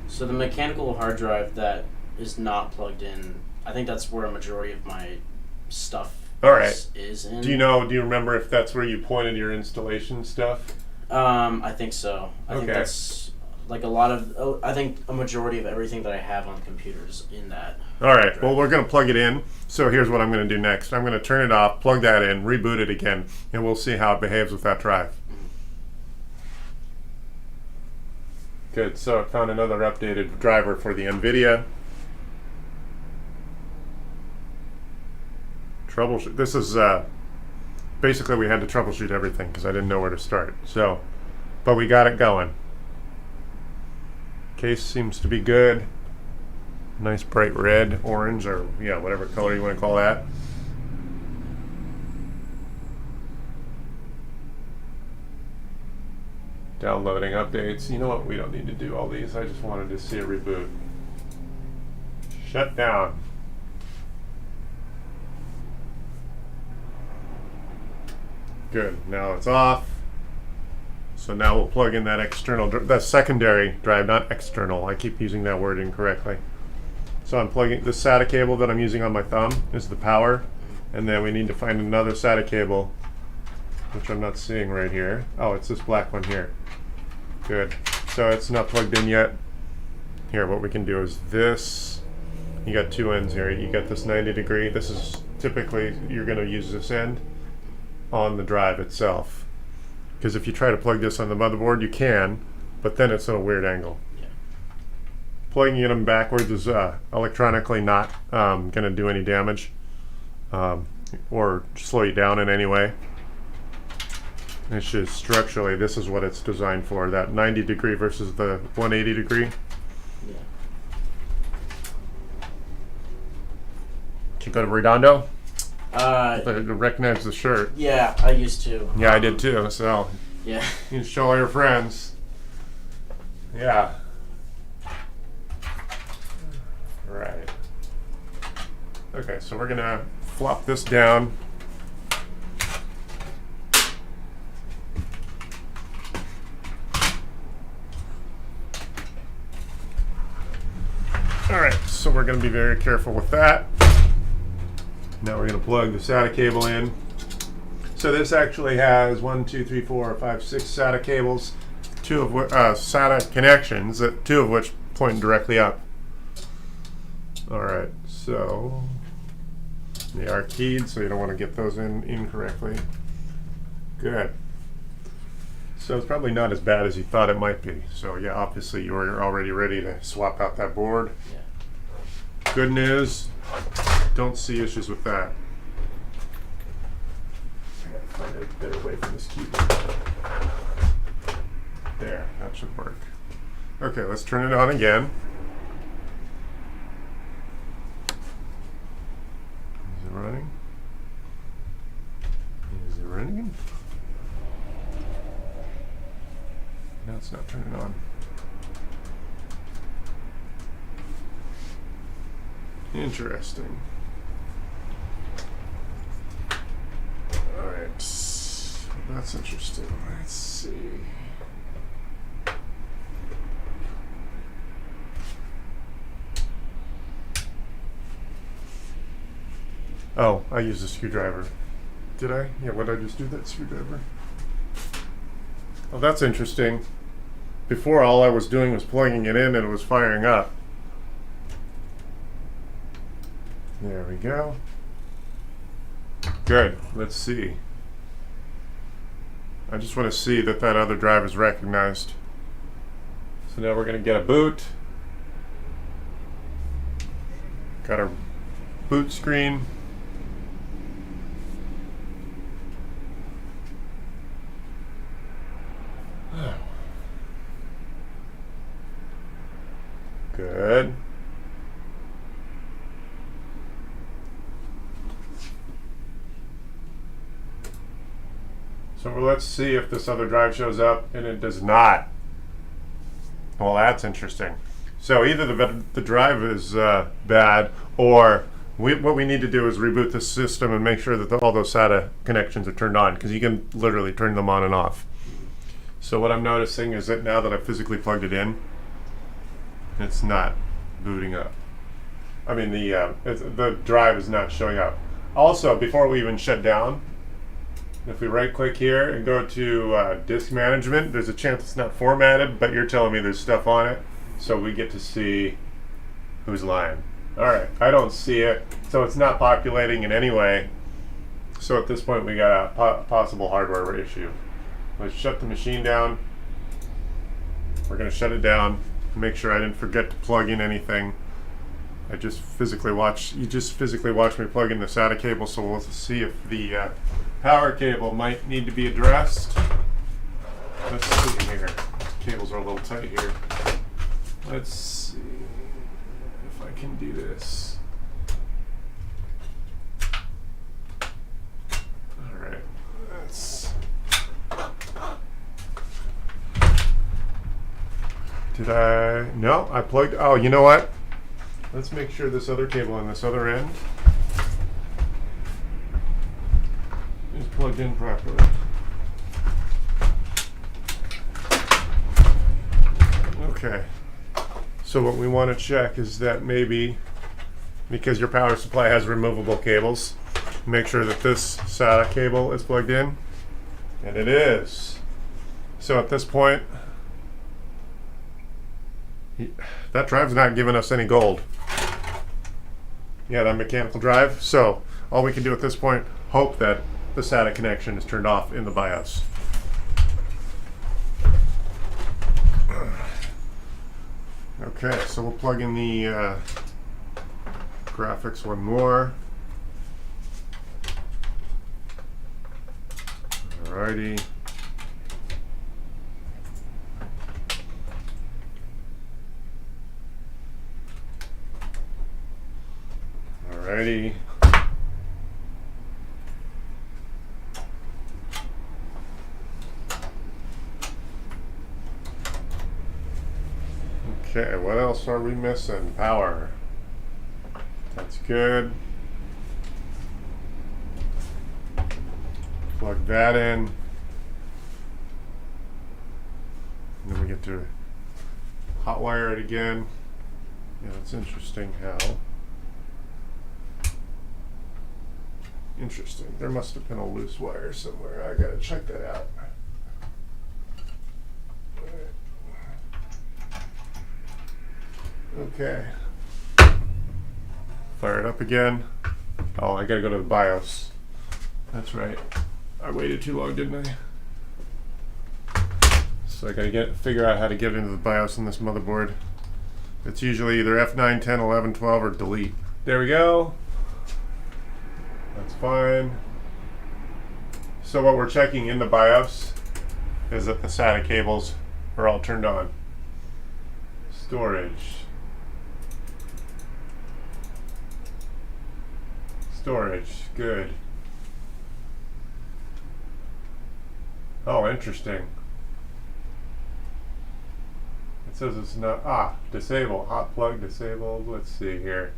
So the mechanical hard drive that is not plugged in, I think that's where a majority of my stuff is in. Do you remember if that's where you pointed your installation stuff? I think so. I think that's like I think a majority of everything that I have on computers in that. All right. Well, we're going to plug it in. So here's what I'm going to do next. I'm going to turn it off, plug that in, reboot it again, and we'll see how it behaves with that drive. Good. So I found another updated driver for the NVIDIA. Troubleshoot. This is basically we had to troubleshoot everything because I didn't know where to start. So, but we got it going. Case seems to be good. Nice bright red, orange, or whatever color you want to call that. Downloading updates. You know what? We don't need to do all these. I just wanted to see a reboot. Shut down. Good. Now it's off. So now we'll plug in that secondary drive, not external. I keep using that word incorrectly. So I'm plugging the SATA cable that I'm using on my thumb is the power, and then we need to find another SATA cable, which I'm not seeing right here. Oh, it's this black one here. Good. So it's not plugged in yet. Here, what we can do is this. You got two ends here. You got this 90 degree. This is typically you're going to use this end on the drive itself, because if you try to plug this on the motherboard, you can, but then it's at a weird angle. Yeah. Plugging them backwards is electronically not going to do any damage or slow you down in any way. It's just structurally, this is what it's designed for, that 90 degree versus the 180 degree. Yeah. Can you go to Redondo? I recognize the shirt. Yeah, I used to. Yeah, I did too. So yeah, you can show all your friends. Yeah. Right. Okay, so we're gonna flop this down. All right, so we're gonna be very careful with that. Now we're going to plug the SATA cable in. So this actually has 6 SATA cables, SATA connections, two of which point directly up. All right, so they are keyed, so you don't want to get those in incorrectly. Good. So it's probably not as bad as you thought it might be. So yeah, obviously you're already ready to swap out that board. Yeah. Good news. Don't see issues with that. I gotta find a better way for this keyboard. There, that should work. Okay, let's turn it on again. Is it running? Is it running? No, it's not turning on. Interesting. Alright, that's interesting. Let's see. Oh, I used a screwdriver. Did I? Yeah, what did I just do that screwdriver? Oh, that's interesting. Before, all I was doing was plugging it in and it was firing up. There we go. Good. Let's see. I just want to see that that other drive is recognized. So now we're going to get a boot. Got our boot screen. Good. So let's see if this other drive shows up, and it does not. Well, that's interesting. So either the drive is bad, or what we need to do is reboot the system and make sure that all those SATA connections are turned on, because you can literally turn them on and off. So what I'm noticing is that now that I've physically plugged it in, it's not booting up. I mean, the drive is not showing up. Also, before we even shut down, if we right click here and go to disk management, there's a chance it's not formatted, but you're telling me there's stuff on it, so we get to see who's lying. Alright, I don't see it, so it's not populating in any way. So at this point we got a possible hardware issue. Let's shut the machine down. We're going to shut it down, make sure I didn't forget to plug in anything. You just physically watched me plug in the SATA cable, so we'll see if the power cable might need to be addressed. Let's see here. Cables are a little tight here. Let's see if I can do this. Alright. No, I plugged. Oh, you know what? Let's make sure this other cable on this other end is plugged in properly. Okay. So what we want to check is that maybe, because your power supply has removable cables, make sure that this SATA cable is plugged in. And it is. So at this point, that drive's not giving us any gold. Yeah, that mechanical drive. So all we can do at this point, hope that the SATA connection is turned off in the BIOS. Okay, so we'll plug in the graphics one more. Alrighty. Alrighty. Okay, what else are we missing? Power. That's good. Plug that in. And then we get to hotwire it again. Yeah, it's interesting how. Interesting. There must have been a loose wire somewhere. I gotta check that out. Okay. Fire it up again. Oh, I gotta go to the BIOS. That's right. I waited too long, didn't I? So I gotta figure out how to get into the BIOS on this motherboard. It's usually either F9, 10, 11, 12, or delete. There we go. That's fine. So what we're checking in the BIOS is that the SATA cables are all turned on. Storage. Storage, good. Oh, interesting. It says it's not, disable, hot plug disabled. Let's see here.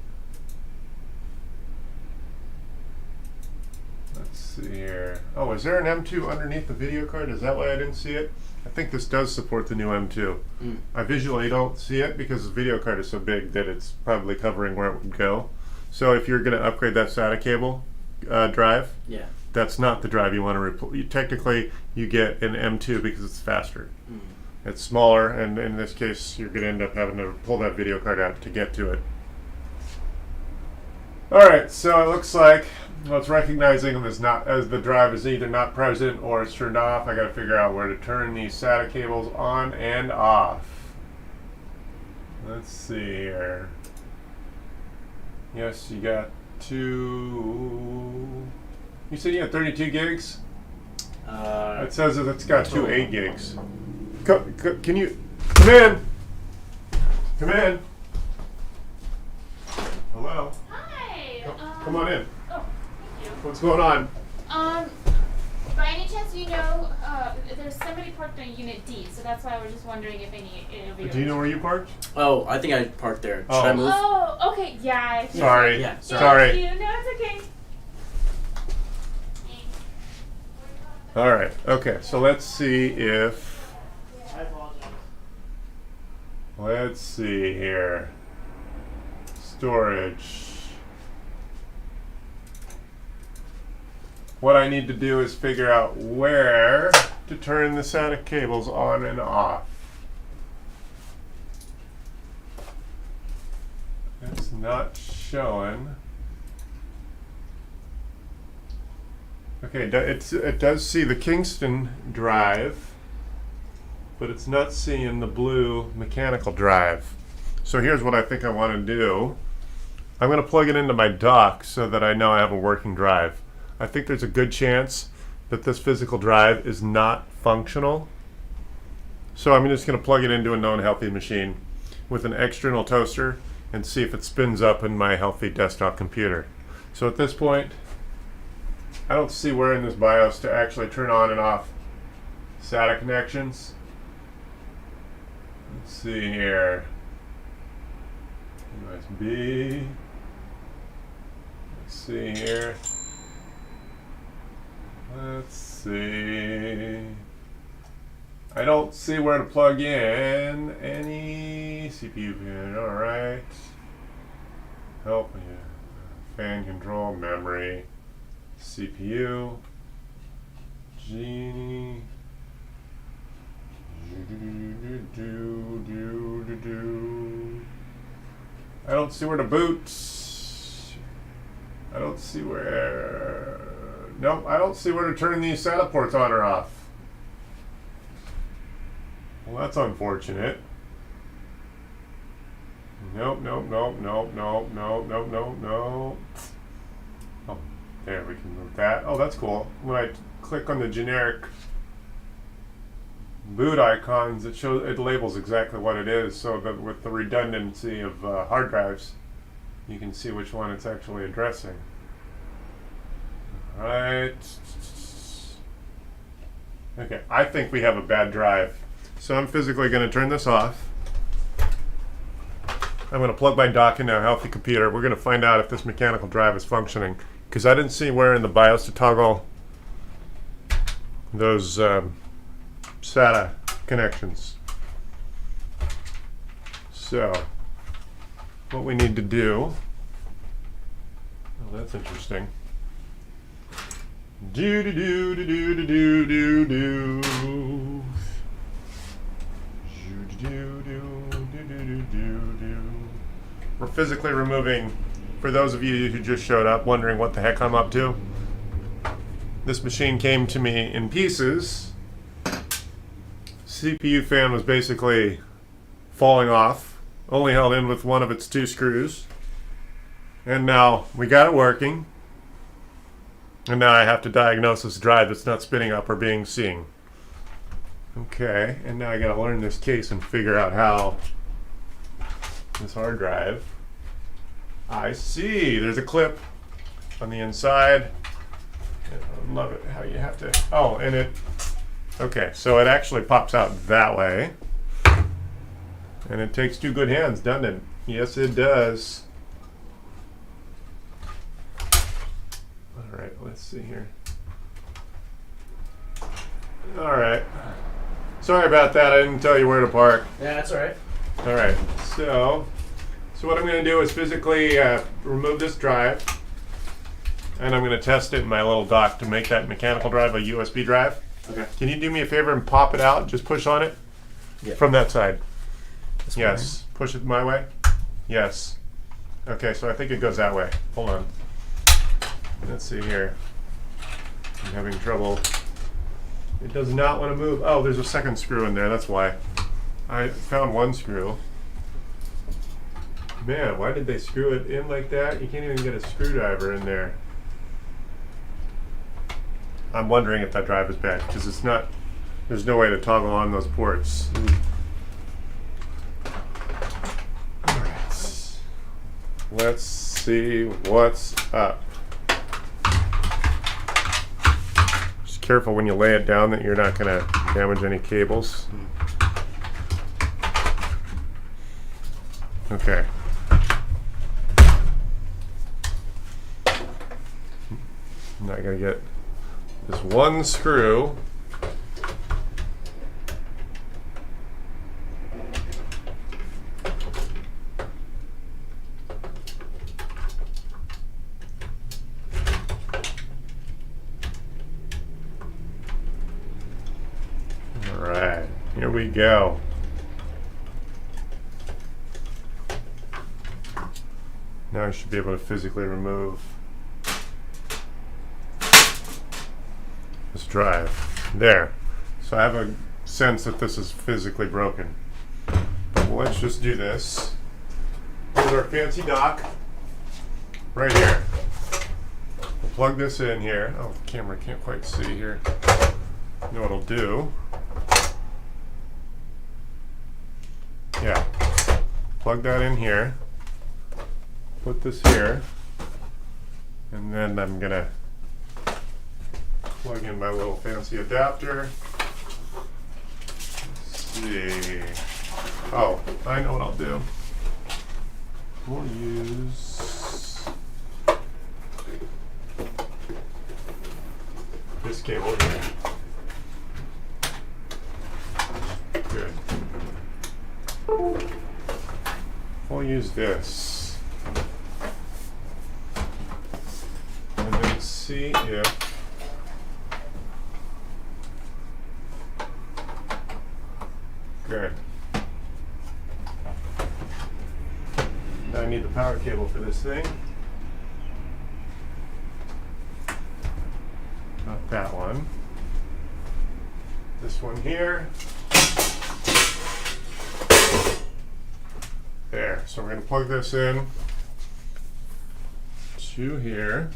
Let's see here. Oh, is there an M2 underneath the video card? Is that why I didn't see it? I think this does support the new M2. I visually don't see it because the video card is so big that it's probably covering where it would go. So if you're going to upgrade that SATA cable drive, Yeah. that's not the drive you want to replace. Technically, you get an M2 because it's faster. It's smaller, and in this case, you're going to end up having to pull that video card out to get to it. All right, so it looks like it's recognizing them as the drive is either not present or it's turned off. I got to figure out where to turn these SATA cables on and off. Let's see here. Yes, you got two. You said you had 32 gigs? It says that it's got two 8 gigs. Can you come in? Come in. Hello. Hi. Come on in. Oh, thank you. What's going on? By any chance you know there's somebody parked on Unit D, so that's why I was just wondering if any of you. Do you know where you parked? Oh, I think I parked there. Should Oh. I move? Oh, okay, yeah. Sorry. Yeah, sorry. Thank you. No, it's okay. All right. Okay. So let's see if. I apologize. Let's see here. Storage. What I need to do is figure out where to turn the SATA cables on and off. It's not showing. Okay, it does see the Kingston drive, but it's not seeing the blue mechanical drive. So here's what I think I want to do. I'm going to plug it into my dock so that I know I have a working drive. I think there's a good chance that this physical drive is not functional. So I'm just going to plug it into a known healthy machine with an external toaster and see if it spins up in my healthy desktop computer. So at this point, I don't see where in this BIOS to actually turn on and off SATA connections. Let's see here. USB. Let's see here. Let's see. I don't see where to plug in any CPU pin. All right. Help me. Fan control, memory, CPU. Genie. I don't see where to boot. I don't see where. Nope, I don't see where to turn these SATA ports on or off. Well, that's unfortunate. Nope, nope, nope, nope, nope, nope, nope, nope, nope. Oh, there, we can move that. Oh, that's cool. When I click on the generic boot icons, it labels exactly what it is, so that with the redundancy of hard drives, you can see which one it's actually addressing. Right. Okay, I think we have a bad drive. So I'm physically going to turn this off. I'm going to plug my dock into a healthy computer. We're going to find out if this mechanical drive is functioning. Because I didn't see where in the BIOS to toggle those SATA connections. So, what we need to do... Oh, that's interesting. Do do do do do do do do do do do do do. We're physically removing, for those of you who just showed up wondering what the heck I'm up to, this machine came to me in pieces. CPU fan was basically falling off, only held in with one of its two screws. And now we got it working. And now I have to diagnose this drive that's not spinning up or being seen. Okay, and now I gotta learn this case and figure out how this hard drive. I see, there's a clip on the inside. I love it how you have to, oh, and it, okay, so it actually pops out that way. And it takes two good hands, doesn't it? Yes, it does. All right, let's see here. All right. Sorry about that. I didn't tell you where to park. Yeah, that's all right. All right. So what I'm going to do is physically remove this drive, and I'm going to test it in my little dock to make that mechanical drive a USB drive. Okay. Can you do me a favor and pop it out? Just push on it. Yeah. From that side. This Yes. Push it my way. Yes. Okay, so I think it goes that way. Hold on. Let's see here. I'm having trouble. It does not want to move. Oh, there's a second screw in there. That's why. I found one screw. Man, why did they screw it in like that? You can't even get a screwdriver in there. I'm wondering if that drive is bad because it's not. There's no way to toggle on those ports. All right. Let's see what's up. Just careful when you lay it down that you're not going to damage any cables. Okay. Now I gotta get this one screw. All right, here we go. Now I should be able to physically remove this drive. There. So I have a sense that this is physically broken. But let's just do this. Here's our fancy dock. Right here. We'll plug this in here. Oh, the camera can't quite see here. You know what I'll do? Yeah. Plug that in here. Put this here. And then I'm gonna plug in my little fancy adapter. Let's see. Oh, I know what I'll do. We'll use this cable here. Good. We'll use this. And then see if good. Now I need the power cable for this thing. Not that one. This one here. There. So we're going to plug this in to here.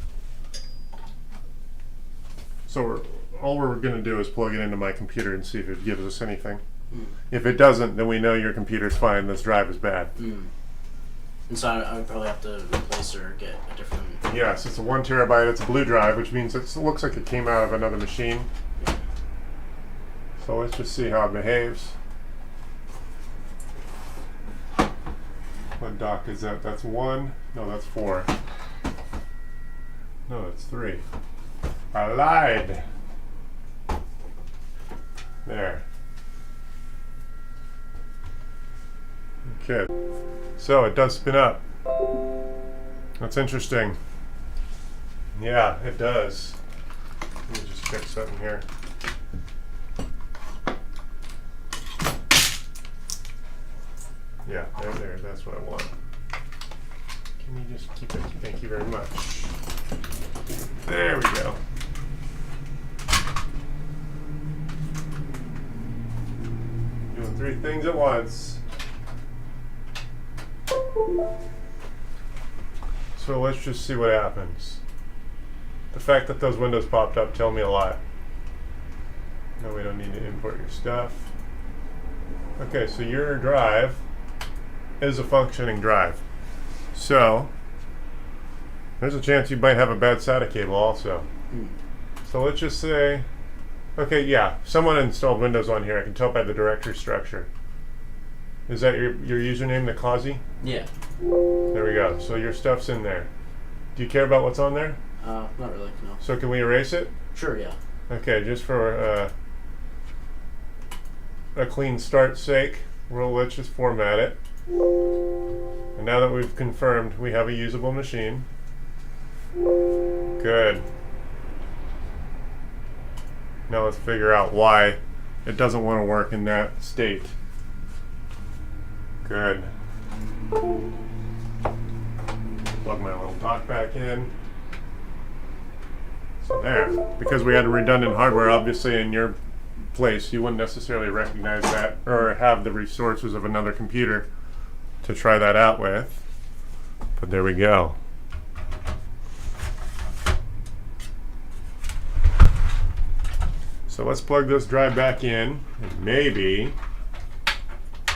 So all we're going to do is plug it into my computer and see if it gives us anything. If it doesn't, then we know your computer's fine. This drive is bad. And so I would probably have to replace or get a different. Yes, it's a 1 terabyte. It's a blue drive, which means it looks like it came out of another machine. So let's just see how it behaves. What dock is that? That's 1. No, that's 4. No, that's 3. I lied. There. Okay. So it does spin up. That's interesting. Yeah, it does. Let me just fix something here. Yeah, there, that's what I want. Can you just keep it? Thank you very much. There we go. Doing 3 things at once. So let's just see what happens. The fact that those windows popped up tell me a lot. No, we don't need to import your stuff. Okay, so your drive is a functioning drive. So there's a chance you might have a bad SATA cable also. So let's just say, okay, yeah, someone installed Windows on here. I can tell by the directory structure. Is that your username, Nakazi? Yeah. There we go. So your stuff's in there. Do you care about what's on there? Not really, no. So can we erase it? Sure, yeah. Okay, just for a clean start's sake, let's just format it. And now that we've confirmed we have a usable machine. Good. Now let's figure out why it doesn't want to work in that state. Good. Plug my little dock back in. So there. Because we had redundant hardware, obviously in your place, you wouldn't necessarily recognize that or have the resources of another computer to try that out with. But there we go. So let's plug this drive back in, and maybe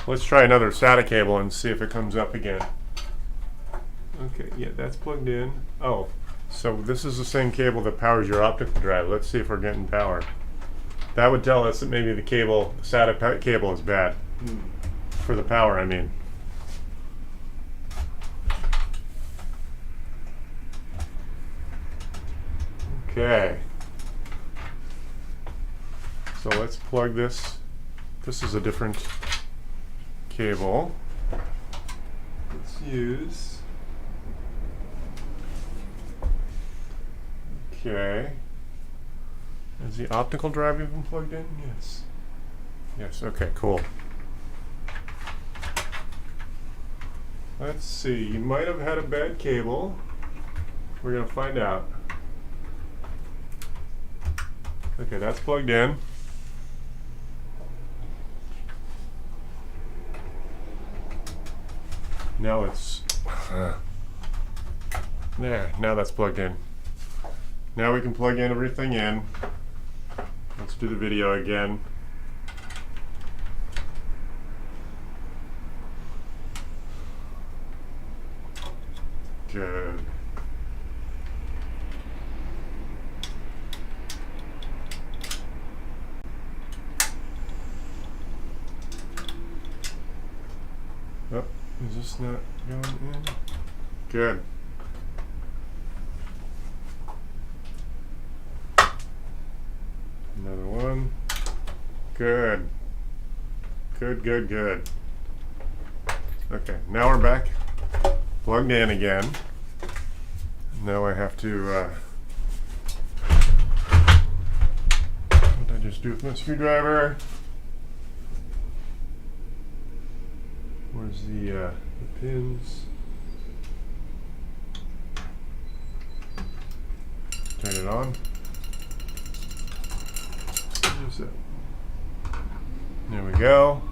let's try another SATA cable and see if it comes up again. Okay, yeah, that's plugged in. Oh, So this is the same cable that powers your optical drive. Let's see if we're getting power. That would tell us that maybe the cable, SATA cable is bad. For the power, I mean. Okay. So let's plug this. This is a different cable. Let's use. Okay. Is the optical drive even plugged in? Yes. Yes, okay, cool. Let's see, you might have had a bad cable. We're gonna find out. Okay, that's plugged in. Now it's there. Now that's plugged in. Now we can plug in everything in. Let's do the video again. Good. Oh, is this not going in? Good. Another one. Good. Good, good, good. Okay, now we're back. Plugged in again. Now I have to, what did I just do with my screwdriver? Where's the pins? Turn it on. There's it. There we go.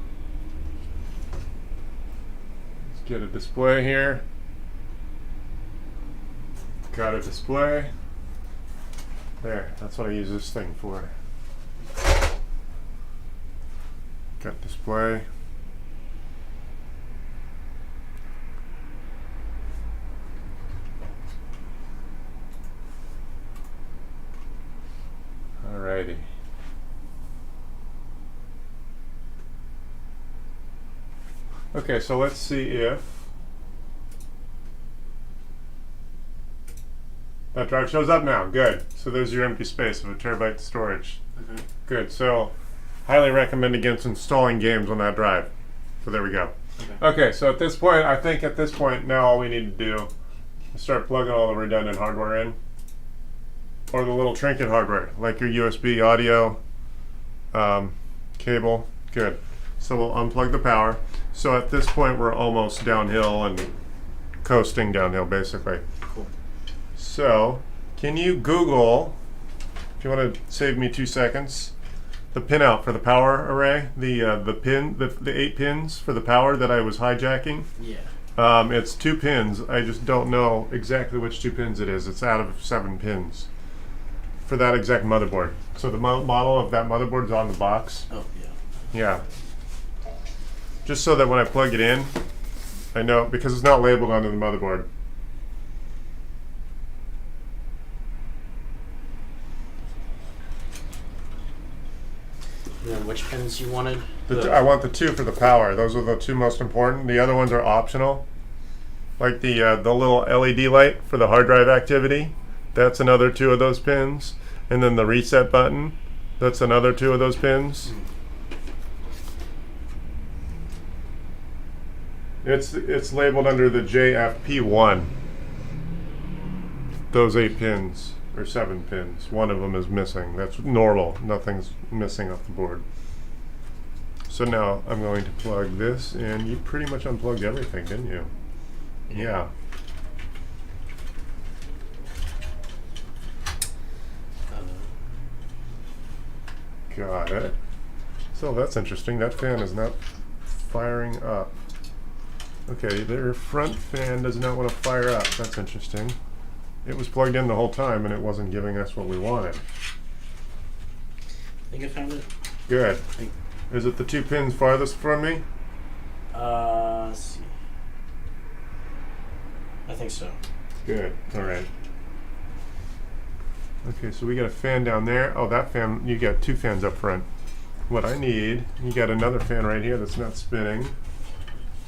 Let's get a display here. Got a display. There, that's what I use this thing for. Got display. Alrighty. Okay, so let's see if that drive shows up now. Good. So there's your empty space of a terabyte storage. Okay. Good. So highly recommend against installing games on that drive. So there we go. Okay, so at this point, I think at this point now all we need to do is start plugging all the redundant hardware in. Or the little trinket hardware, like your USB audio cable. Good. So we'll unplug the power. So at this point, we're almost downhill and coasting downhill, basically. Cool. So, can you Google, if you want to save me 2 seconds, the pinout for the power array, the 8 pins for the power that I was hijacking? Yeah. It's 2 pins. I just don't know exactly which 2 pins it is. It's out of 7 pins for that exact motherboard. So the model of that motherboard is on the box. Oh, yeah. Yeah. Just so that when I plug it in, I know, because it's not labeled onto the motherboard. And then which pins you wanted? I want the 2 for the power. Those are the 2 most important. The other ones are optional. Like the little LED light for the hard drive activity. That's another 2 of those pins. And then the reset button. That's another 2 of those pins. It's labeled under the JFP1. Those 8 pins, or 7 pins. One of them is missing. That's normal. Nothing's missing off the board. So now I'm going to plug this in. You pretty much unplugged everything, didn't you? Yeah. Got it. So that's interesting. That fan is not firing up. Okay, their front fan does not want to fire up. That's interesting. It was plugged in the whole time and it wasn't giving us what we wanted. I think I found it. Good. Is it the 2 pins farthest from me? Let's see. I think so. Good. All right. Okay, so we got a fan down there. Oh, that fan, you got 2 fans up front. What I need, you got another fan right here that's not spinning.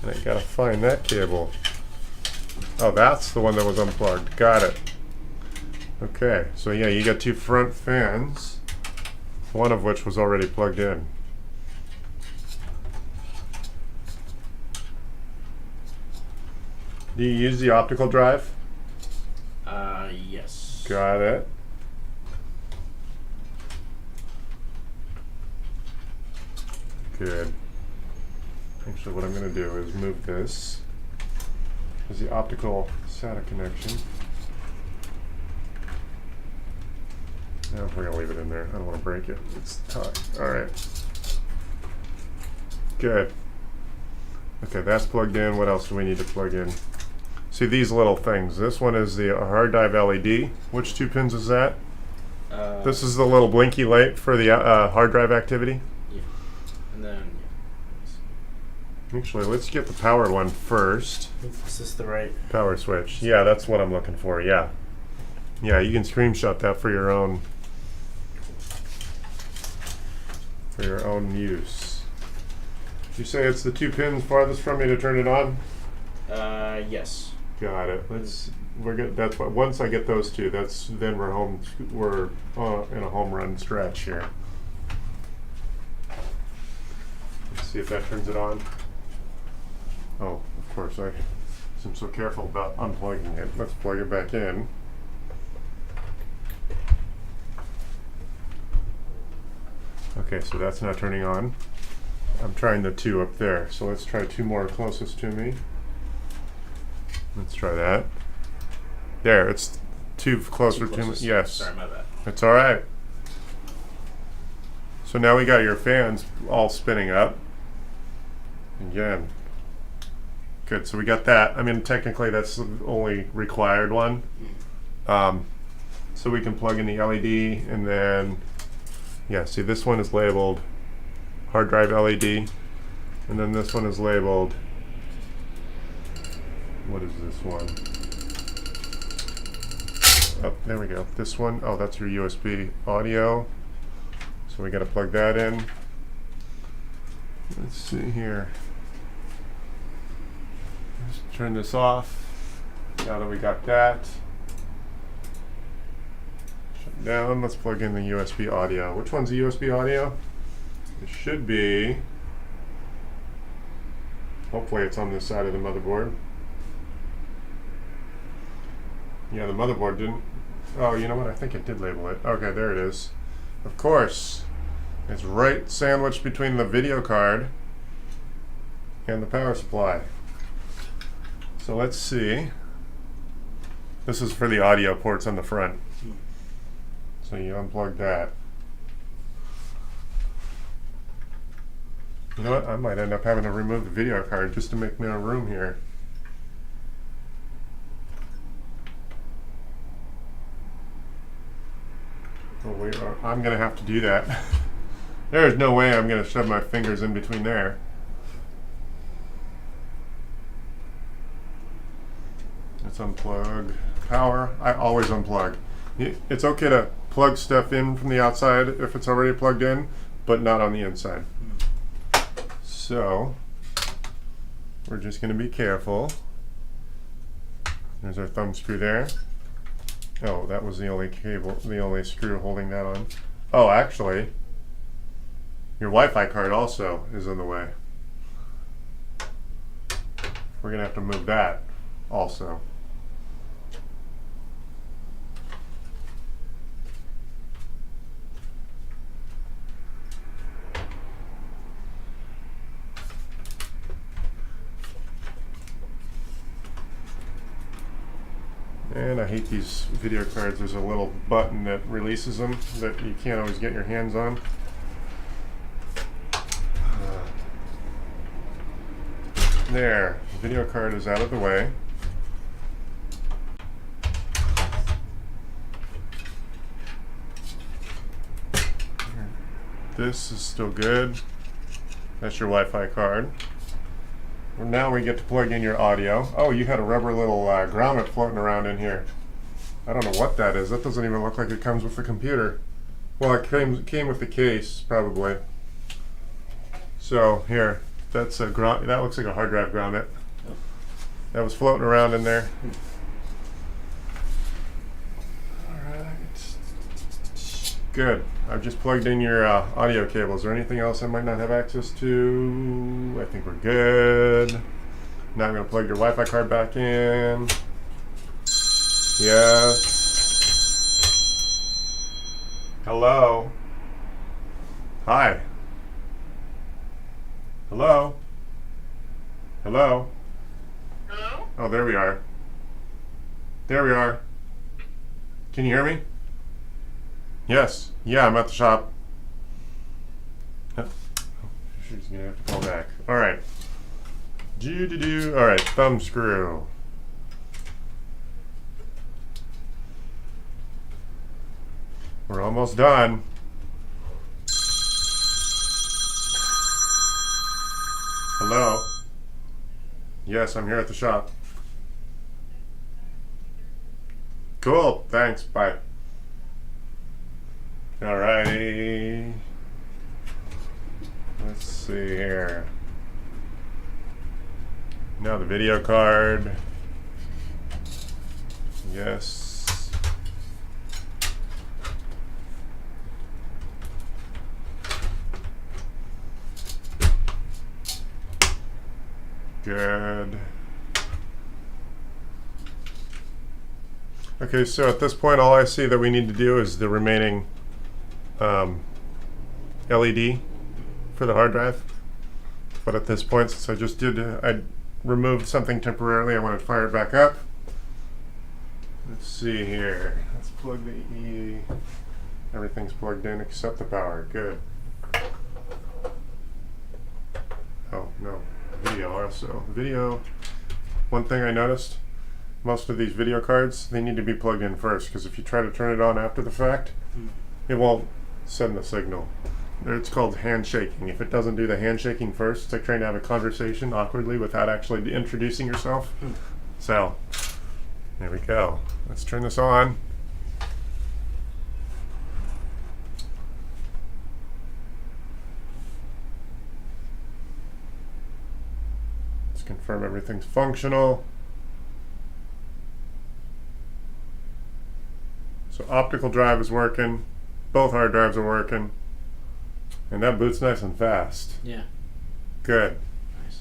And I gotta find that cable. Oh, that's the one that was unplugged. Got it. Okay, so yeah, you got 2 front fans, one of which was already plugged in. Do you use the optical drive? Yes. Got it. Good. Actually, what I'm going to do is move this. Is the optical SATA connection. No, we're going to leave it in there. I don't want to break it. It's tight. Alright. Good. Okay, that's plugged in. What else do we need to plug in? See these little things. This one is the hard drive LED. Which 2 pins is that? This is the little blinky light for the hard drive activity. Yeah. And then, Actually, let's get the powered one first. is this the right? Power switch. Yeah, that's what I'm looking for. Yeah. Yeah, you can screenshot that for your own use. Did you say it's the 2 pins farthest from me to turn it on? Yes. Got it. We're good. That's what. Once I get those 2, then we're home. We're in a home run stretch here. Let's see if that turns it on. Oh, of course I'm so careful about unplugging it. Let's plug it back in. Okay, so that's not turning on. I'm trying the 2 up there. So let's try 2 more closest to me. Let's try that. There, it's 2 closer to me. Yes. Sorry, my bad. It's all right. So now we got your fans all spinning up. Again. Good, so we got that. I mean, technically that's the only required one. So we can plug in the LED and then, yeah, see this one is labeled hard drive LED. And then this one is labeled, what is this one? Oh, there we go. This one, oh, that's your USB audio. So we got to plug that in. Let's see here. Let's turn this off. Now that we got that. Shut down. Let's plug in the USB audio. Which one's the USB audio? It should be. Hopefully it's on this side of the motherboard. Yeah, the motherboard didn't. Oh, you know what? I think it did label it. Okay, there it is. Of course. It's right sandwiched between the video card and the power supply. So let's see. This is for the audio ports on the front. So you unplug that. You know what? I might end up having to remove the video card just to make me a room here. Oh, I'm going to have to do that. There's no way I'm going to shove my fingers in between there. Let's unplug power. I always unplug. It's okay to plug stuff in from the outside if it's already plugged in, but not on the inside. So we're just going to be careful. There's our thumb screw there. Oh, that was the only cable, the only screw holding that on. Oh, actually, your Wi-Fi card also is in the way. We're going to have to move that also. And I hate these video cards. There's a little button that releases them that you can't always get your hands on. There, the video card is out of the way. This is still good. That's your Wi-Fi card. Well, now we get to plug in your audio. Oh, you had a rubber little grommet floating around in here. I don't know what that is. That doesn't even look like it comes with the computer. Well, it came with the case, probably. So, here. That looks like a hard drive grommet. That was floating around in there. Alright. Good. I've just plugged in your audio cables. Is there anything else I might not have access to? I think we're good. Now I'm going to plug your Wi-Fi card back in. Yes. Hello. Hi. Hello. Hello. Hello? Oh, there we are. There we are. Can you hear me? Yes. Yeah, I'm at the shop. She's gonna have to call back. All right. All right. Thumb screw. We're almost done. Hello? Yes, I'm here at the shop. Cool, thanks, bye. Alrighty. Let's see here. Now the video card. Yes. Good. Okay, so at this point, all I see that we need to do is the remaining LED for the hard drive. But at this point, since I just did, I removed something temporarily, I want to fire it back up. Let's see here. Let's plug the E. Everything's plugged in except the power. Good. Oh, no. Video also. Video, one thing I noticed, most of these video cards, they need to be plugged in first, because if you try to turn it on after the fact, it won't send the signal. It's called handshaking. If it doesn't do the handshaking first, it's like trying to have a conversation awkwardly without actually introducing yourself. So, there we go. Let's turn this on. Confirm everything's functional. So optical drive is working. Both hard drives are working. And that boot's nice and fast. Yeah. Good. Nice.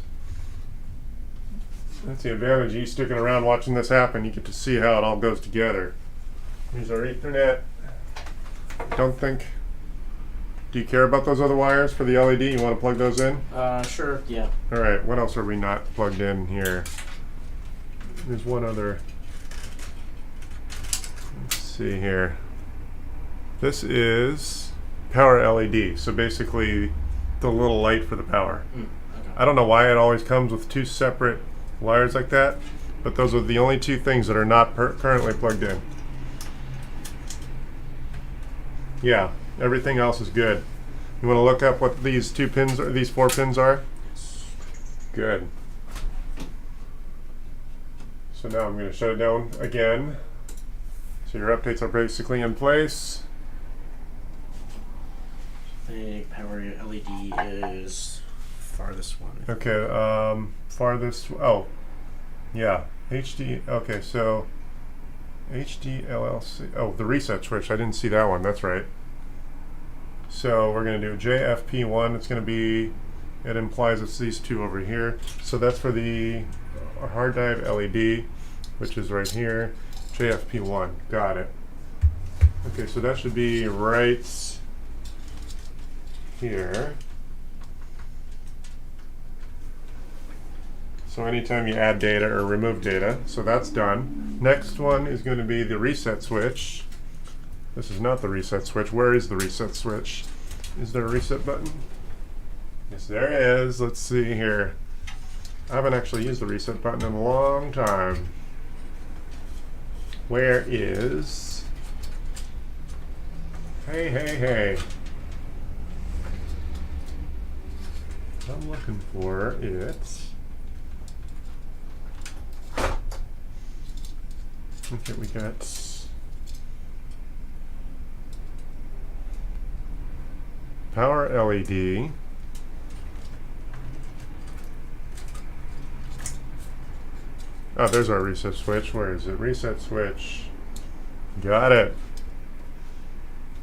That's the advantage of you sticking around watching this happen. You get to see how it all goes together. Here's our Ethernet. Don't think... Do you care about those other wires for the LED? You want to plug those in? Sure, yeah. Alright, what else are we not plugged in here? There's one other. Let's see here. This is power LED, so basically the little light for the power. Okay. I don't know why it always comes with two separate wires like that, but those are the only two things that are not currently plugged in. Yeah. Everything else is good. You want to look up what these two pins or these 4 pins are? Good. So now I'm going to shut it down again. So your updates are basically in place. The power LED is farthest one. Okay, farthest, oh, yeah, HD, okay, so HDLLC, oh, the reset switch, I didn't see that one, that's right. So we're going to do JFP1. It's going to be, it implies it's these two over here. So that's for the hard drive LED, which is right here. JFP1. Got it. Okay, so that should be right here. So anytime you add data or remove data, so that's done. Next one is going to be the reset switch. This is not the reset switch. Where is the reset switch? Is there a reset button? Yes, there is. Let's see here. I haven't actually used the reset button in a long time. Where is... Hey. I'm looking for it. Okay, we got power LED. Oh, there's our reset switch. Where is it? Reset switch. Got it.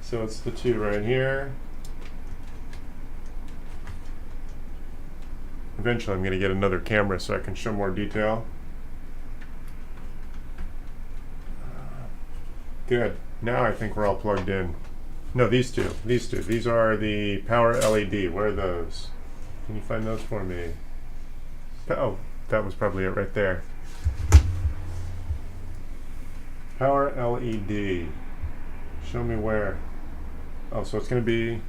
So it's the two right here. Eventually I'm going to get another camera so I can show more detail. Good. Now I think we're all plugged in. No, these two. These two. These are the power LED. Where are those? Can you find those for me? Oh, that was probably it right there. Power LED. Show me where. Oh, so it's going to be.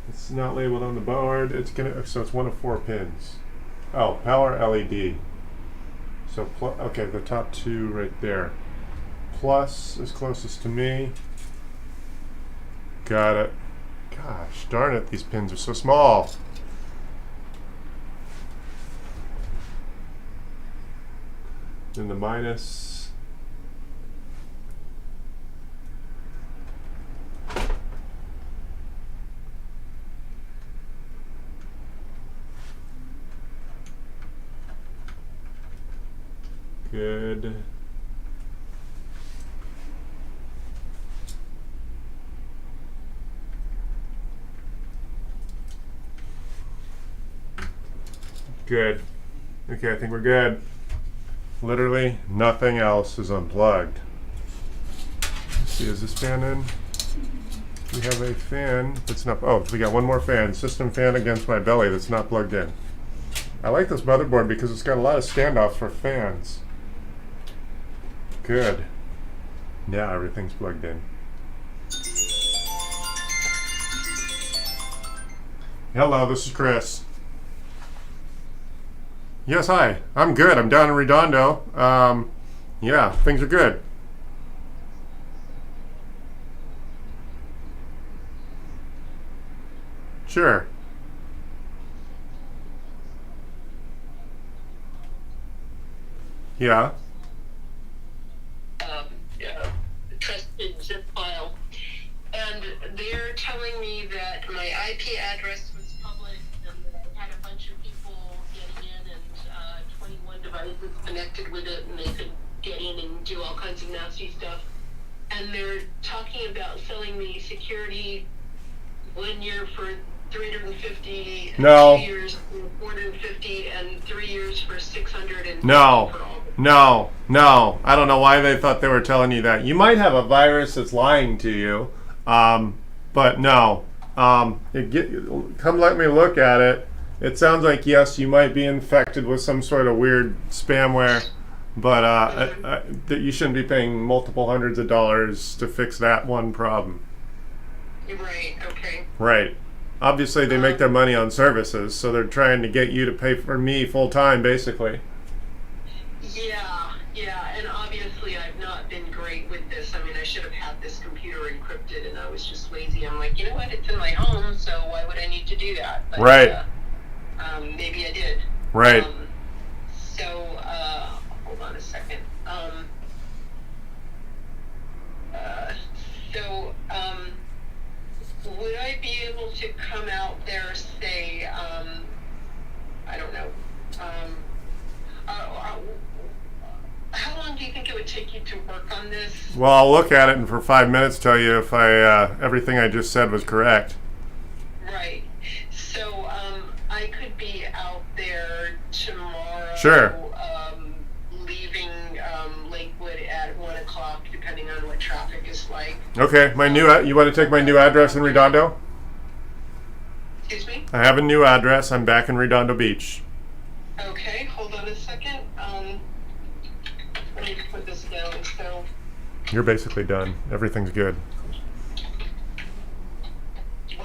It's not labeled on the board. It's gonna. So it's one of 4 pins. Oh, power LED. So okay, the top two right there. Plus is closest to me. Got it. Gosh darn it, these pins are so small. Then the minus. Good. Good. Okay, I think we're good. Literally nothing else is unplugged. Let's see, is this fan in? We have a fan that's not. Oh, we got one more fan. System fan against my belly that's not plugged in. I like this motherboard because it's got a lot of standoffs for fans. Good. Now everything's plugged in. Hello, this is Chris. Yes, hi. I'm good. I'm down in Redondo. Yeah, things are good. Sure. Yeah. Trusted zip file, and they're telling me that my IP address was public and that I had a bunch of people getting in and 21 devices connected with it, and they could get in and do all kinds of nasty stuff. And they're talking about selling me security 1 year for 350, No. 2 years for 450, and 3 years for 600. And No. for all. No. I don't know why they thought they were telling you that. You might have a virus that's lying to you, but no. Come let me look at it. It sounds like, yes, you might be infected with some sort of weird spamware, but that you shouldn't be paying multiple hundreds of dollars to fix that one problem. Right, okay. Right. Obviously, they make their money on services, so they're trying to get you to pay for me full time, basically. Yeah, and obviously I've not been great with this. I mean, I should have had this computer encrypted, and I was just lazy. I'm like, you know what, it's in my home, so why would I need to do that? But, right. Maybe I did. Right. Hold on a second. Would I be able to come out there, say, I don't know, how long do you think it would take you to work on this? Well, I'll look at it and for 5 minutes tell you if everything I just said was correct. Right. So I could be out there tomorrow. Sure. Leaving Lakewood at 1 o'clock, depending on what traffic is like. Okay. You want to take my new address in Redondo? Excuse me? I have a new address. I'm back in Redondo Beach. Okay, hold on a second. Let me put this down. So You're basically done. Everything's good.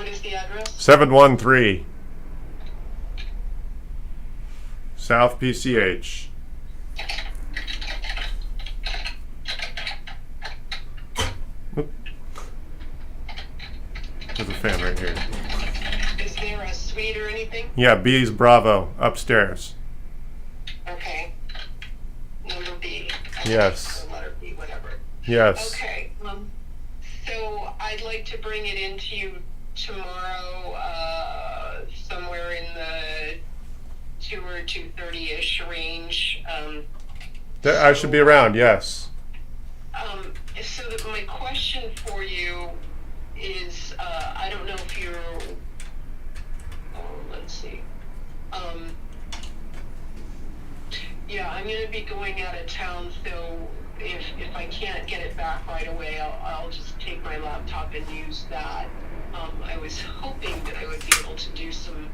what is the address? 713 South PCH. Oop. There's a fan right here. Is there a suite or anything? Yeah, B's Bravo upstairs. Okay. Number B. Yes. Or letter B, whatever. Yes. Okay. So I'd like to bring it into you tomorrow, somewhere in the 2 or 2:30-ish range. I should be around, yes. So that my question for you is, I don't know if you're, let's see. Yeah, I'm going to be going out of town, so if I can't get it back right away, I'll just take my laptop and use that. I was hoping that I would be able to do some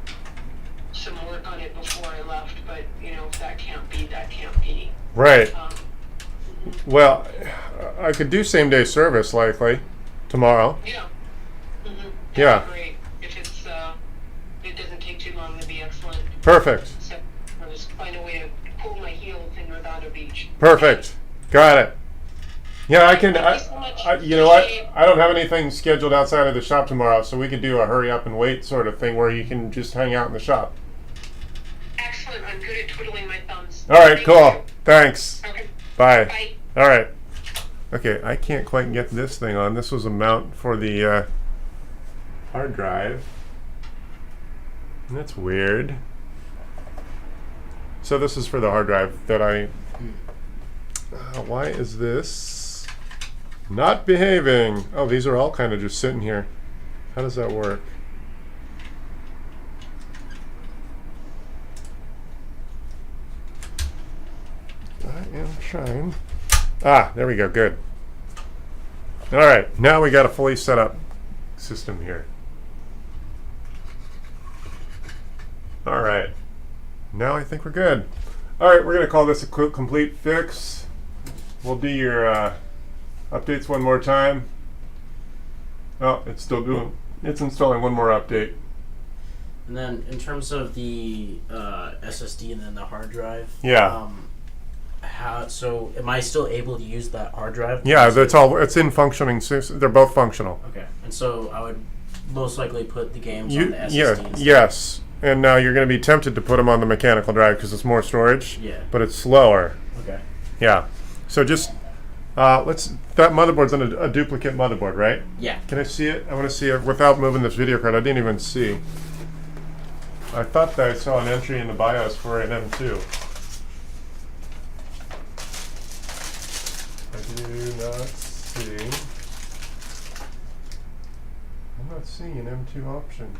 work on it before I left, but if that can't be, that can't be. Right. Well, I could do same day service likely tomorrow. Yeah. Mm-hmm. Yeah. Great. If it doesn't take too long, that'd be excellent. Perfect. So I'll just find a way to pull my heels in Redondo Beach. Perfect. Got it. Yeah, I can. Thank you so much. You know what? I don't have anything scheduled outside of the shop tomorrow, so we could do a hurry up and wait sort of thing where you can just hang out in the shop. Excellent. I'm good at twiddling my thumbs. All right, Thank cool. you. Thanks. Okay. Bye. Bye. All right. Okay, I can't quite get this thing on. This was a mount for the hard drive. That's weird. So this is for the hard drive that I... why is this not behaving? Oh, these are all kind of just sitting here. How does that work? I am trying. Ah, there we go. Good. All right, now we got a fully set up system here. All right, now I think we're good. All right, we're gonna call this a complete fix. We'll do your updates one more time. Oh, it's still doing. It's installing one more update. And then in terms of the SSD and then the hard drive. Yeah. So am I still able to use that hard drive? Yeah, that's all. It's in functioning. They're both functional. Okay. And so I would most likely put the games on the SSD. Yeah. instead. Yes. And now you're going to be tempted to put them on the mechanical drive because it's more storage. Yeah. But it's slower. Okay. Yeah. So just let's. That motherboard's on a duplicate motherboard, right? Yeah. Can I see it? I want to see it without moving this video card. I didn't even see. I thought that I saw an entry in the BIOS for an M2. I do not see. I'm not seeing an M2 option.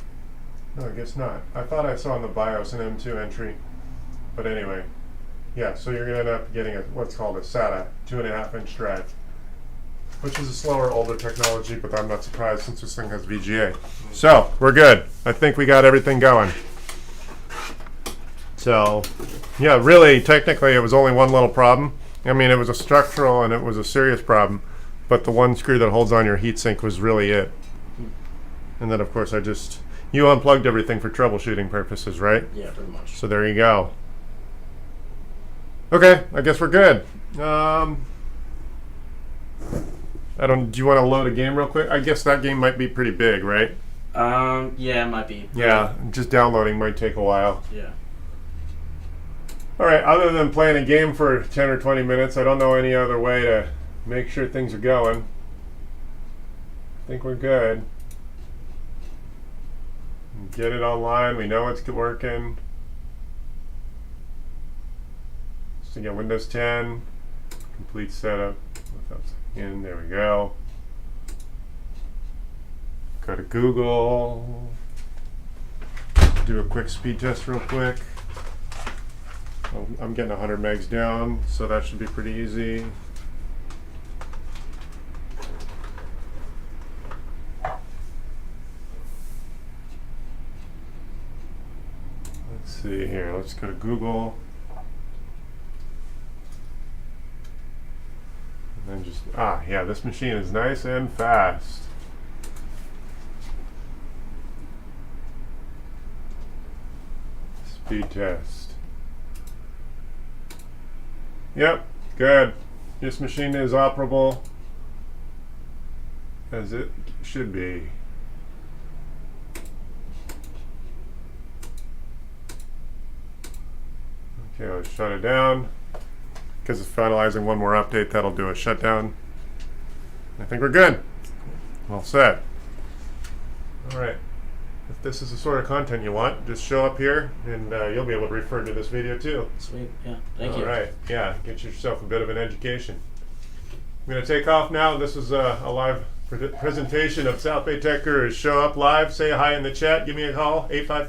No, I guess not. I thought I saw in the BIOS an M2 entry. But anyway. Yeah, so you're going to end up getting what's called a SATA 2.5-inch drive. Which is a slower, older technology, but I'm not surprised since this thing has VGA. So, we're good. I think we got everything going. So, yeah, really, technically, it was only one little problem. I mean, it was a structural and it was a serious problem, but the one screw that holds on your heatsink was really it. And then, of course, you unplugged everything for troubleshooting purposes, right? Yeah, pretty much. So there you go. Okay, I guess we're good. Do you want to load a game real quick? I guess that game might be pretty big, right? Yeah, it might be. Yeah, just downloading might take a while. Yeah. All right, other than playing a game for 10 or 20 minutes, I don't know any other way to make sure things are going. I think we're good. Get it online. We know it's working. So again, Windows 10, complete setup. In, there we go. Go to Google. Do a quick speed test real quick. I'm getting 100 megs down, so that should be pretty easy. Let's see here. Let's go to Google. And then just, yeah, this machine is nice and fast. Speed test. Yep, good. This machine is operable as it should be. Okay, let's shut it down. Because it's finalizing one more update, that'll do a shutdown. I think we're good. All set. All right. If this is the sort of content you want, just show up here, and you'll be able to refer to this video too. Sweet. Yeah. Thank you. All right. Yeah. Get yourself a bit of an education. I'm going to take off now. This is a live presentation of South Bay Tech Gurus. Show up live. Say hi in the chat. Give me a call. 855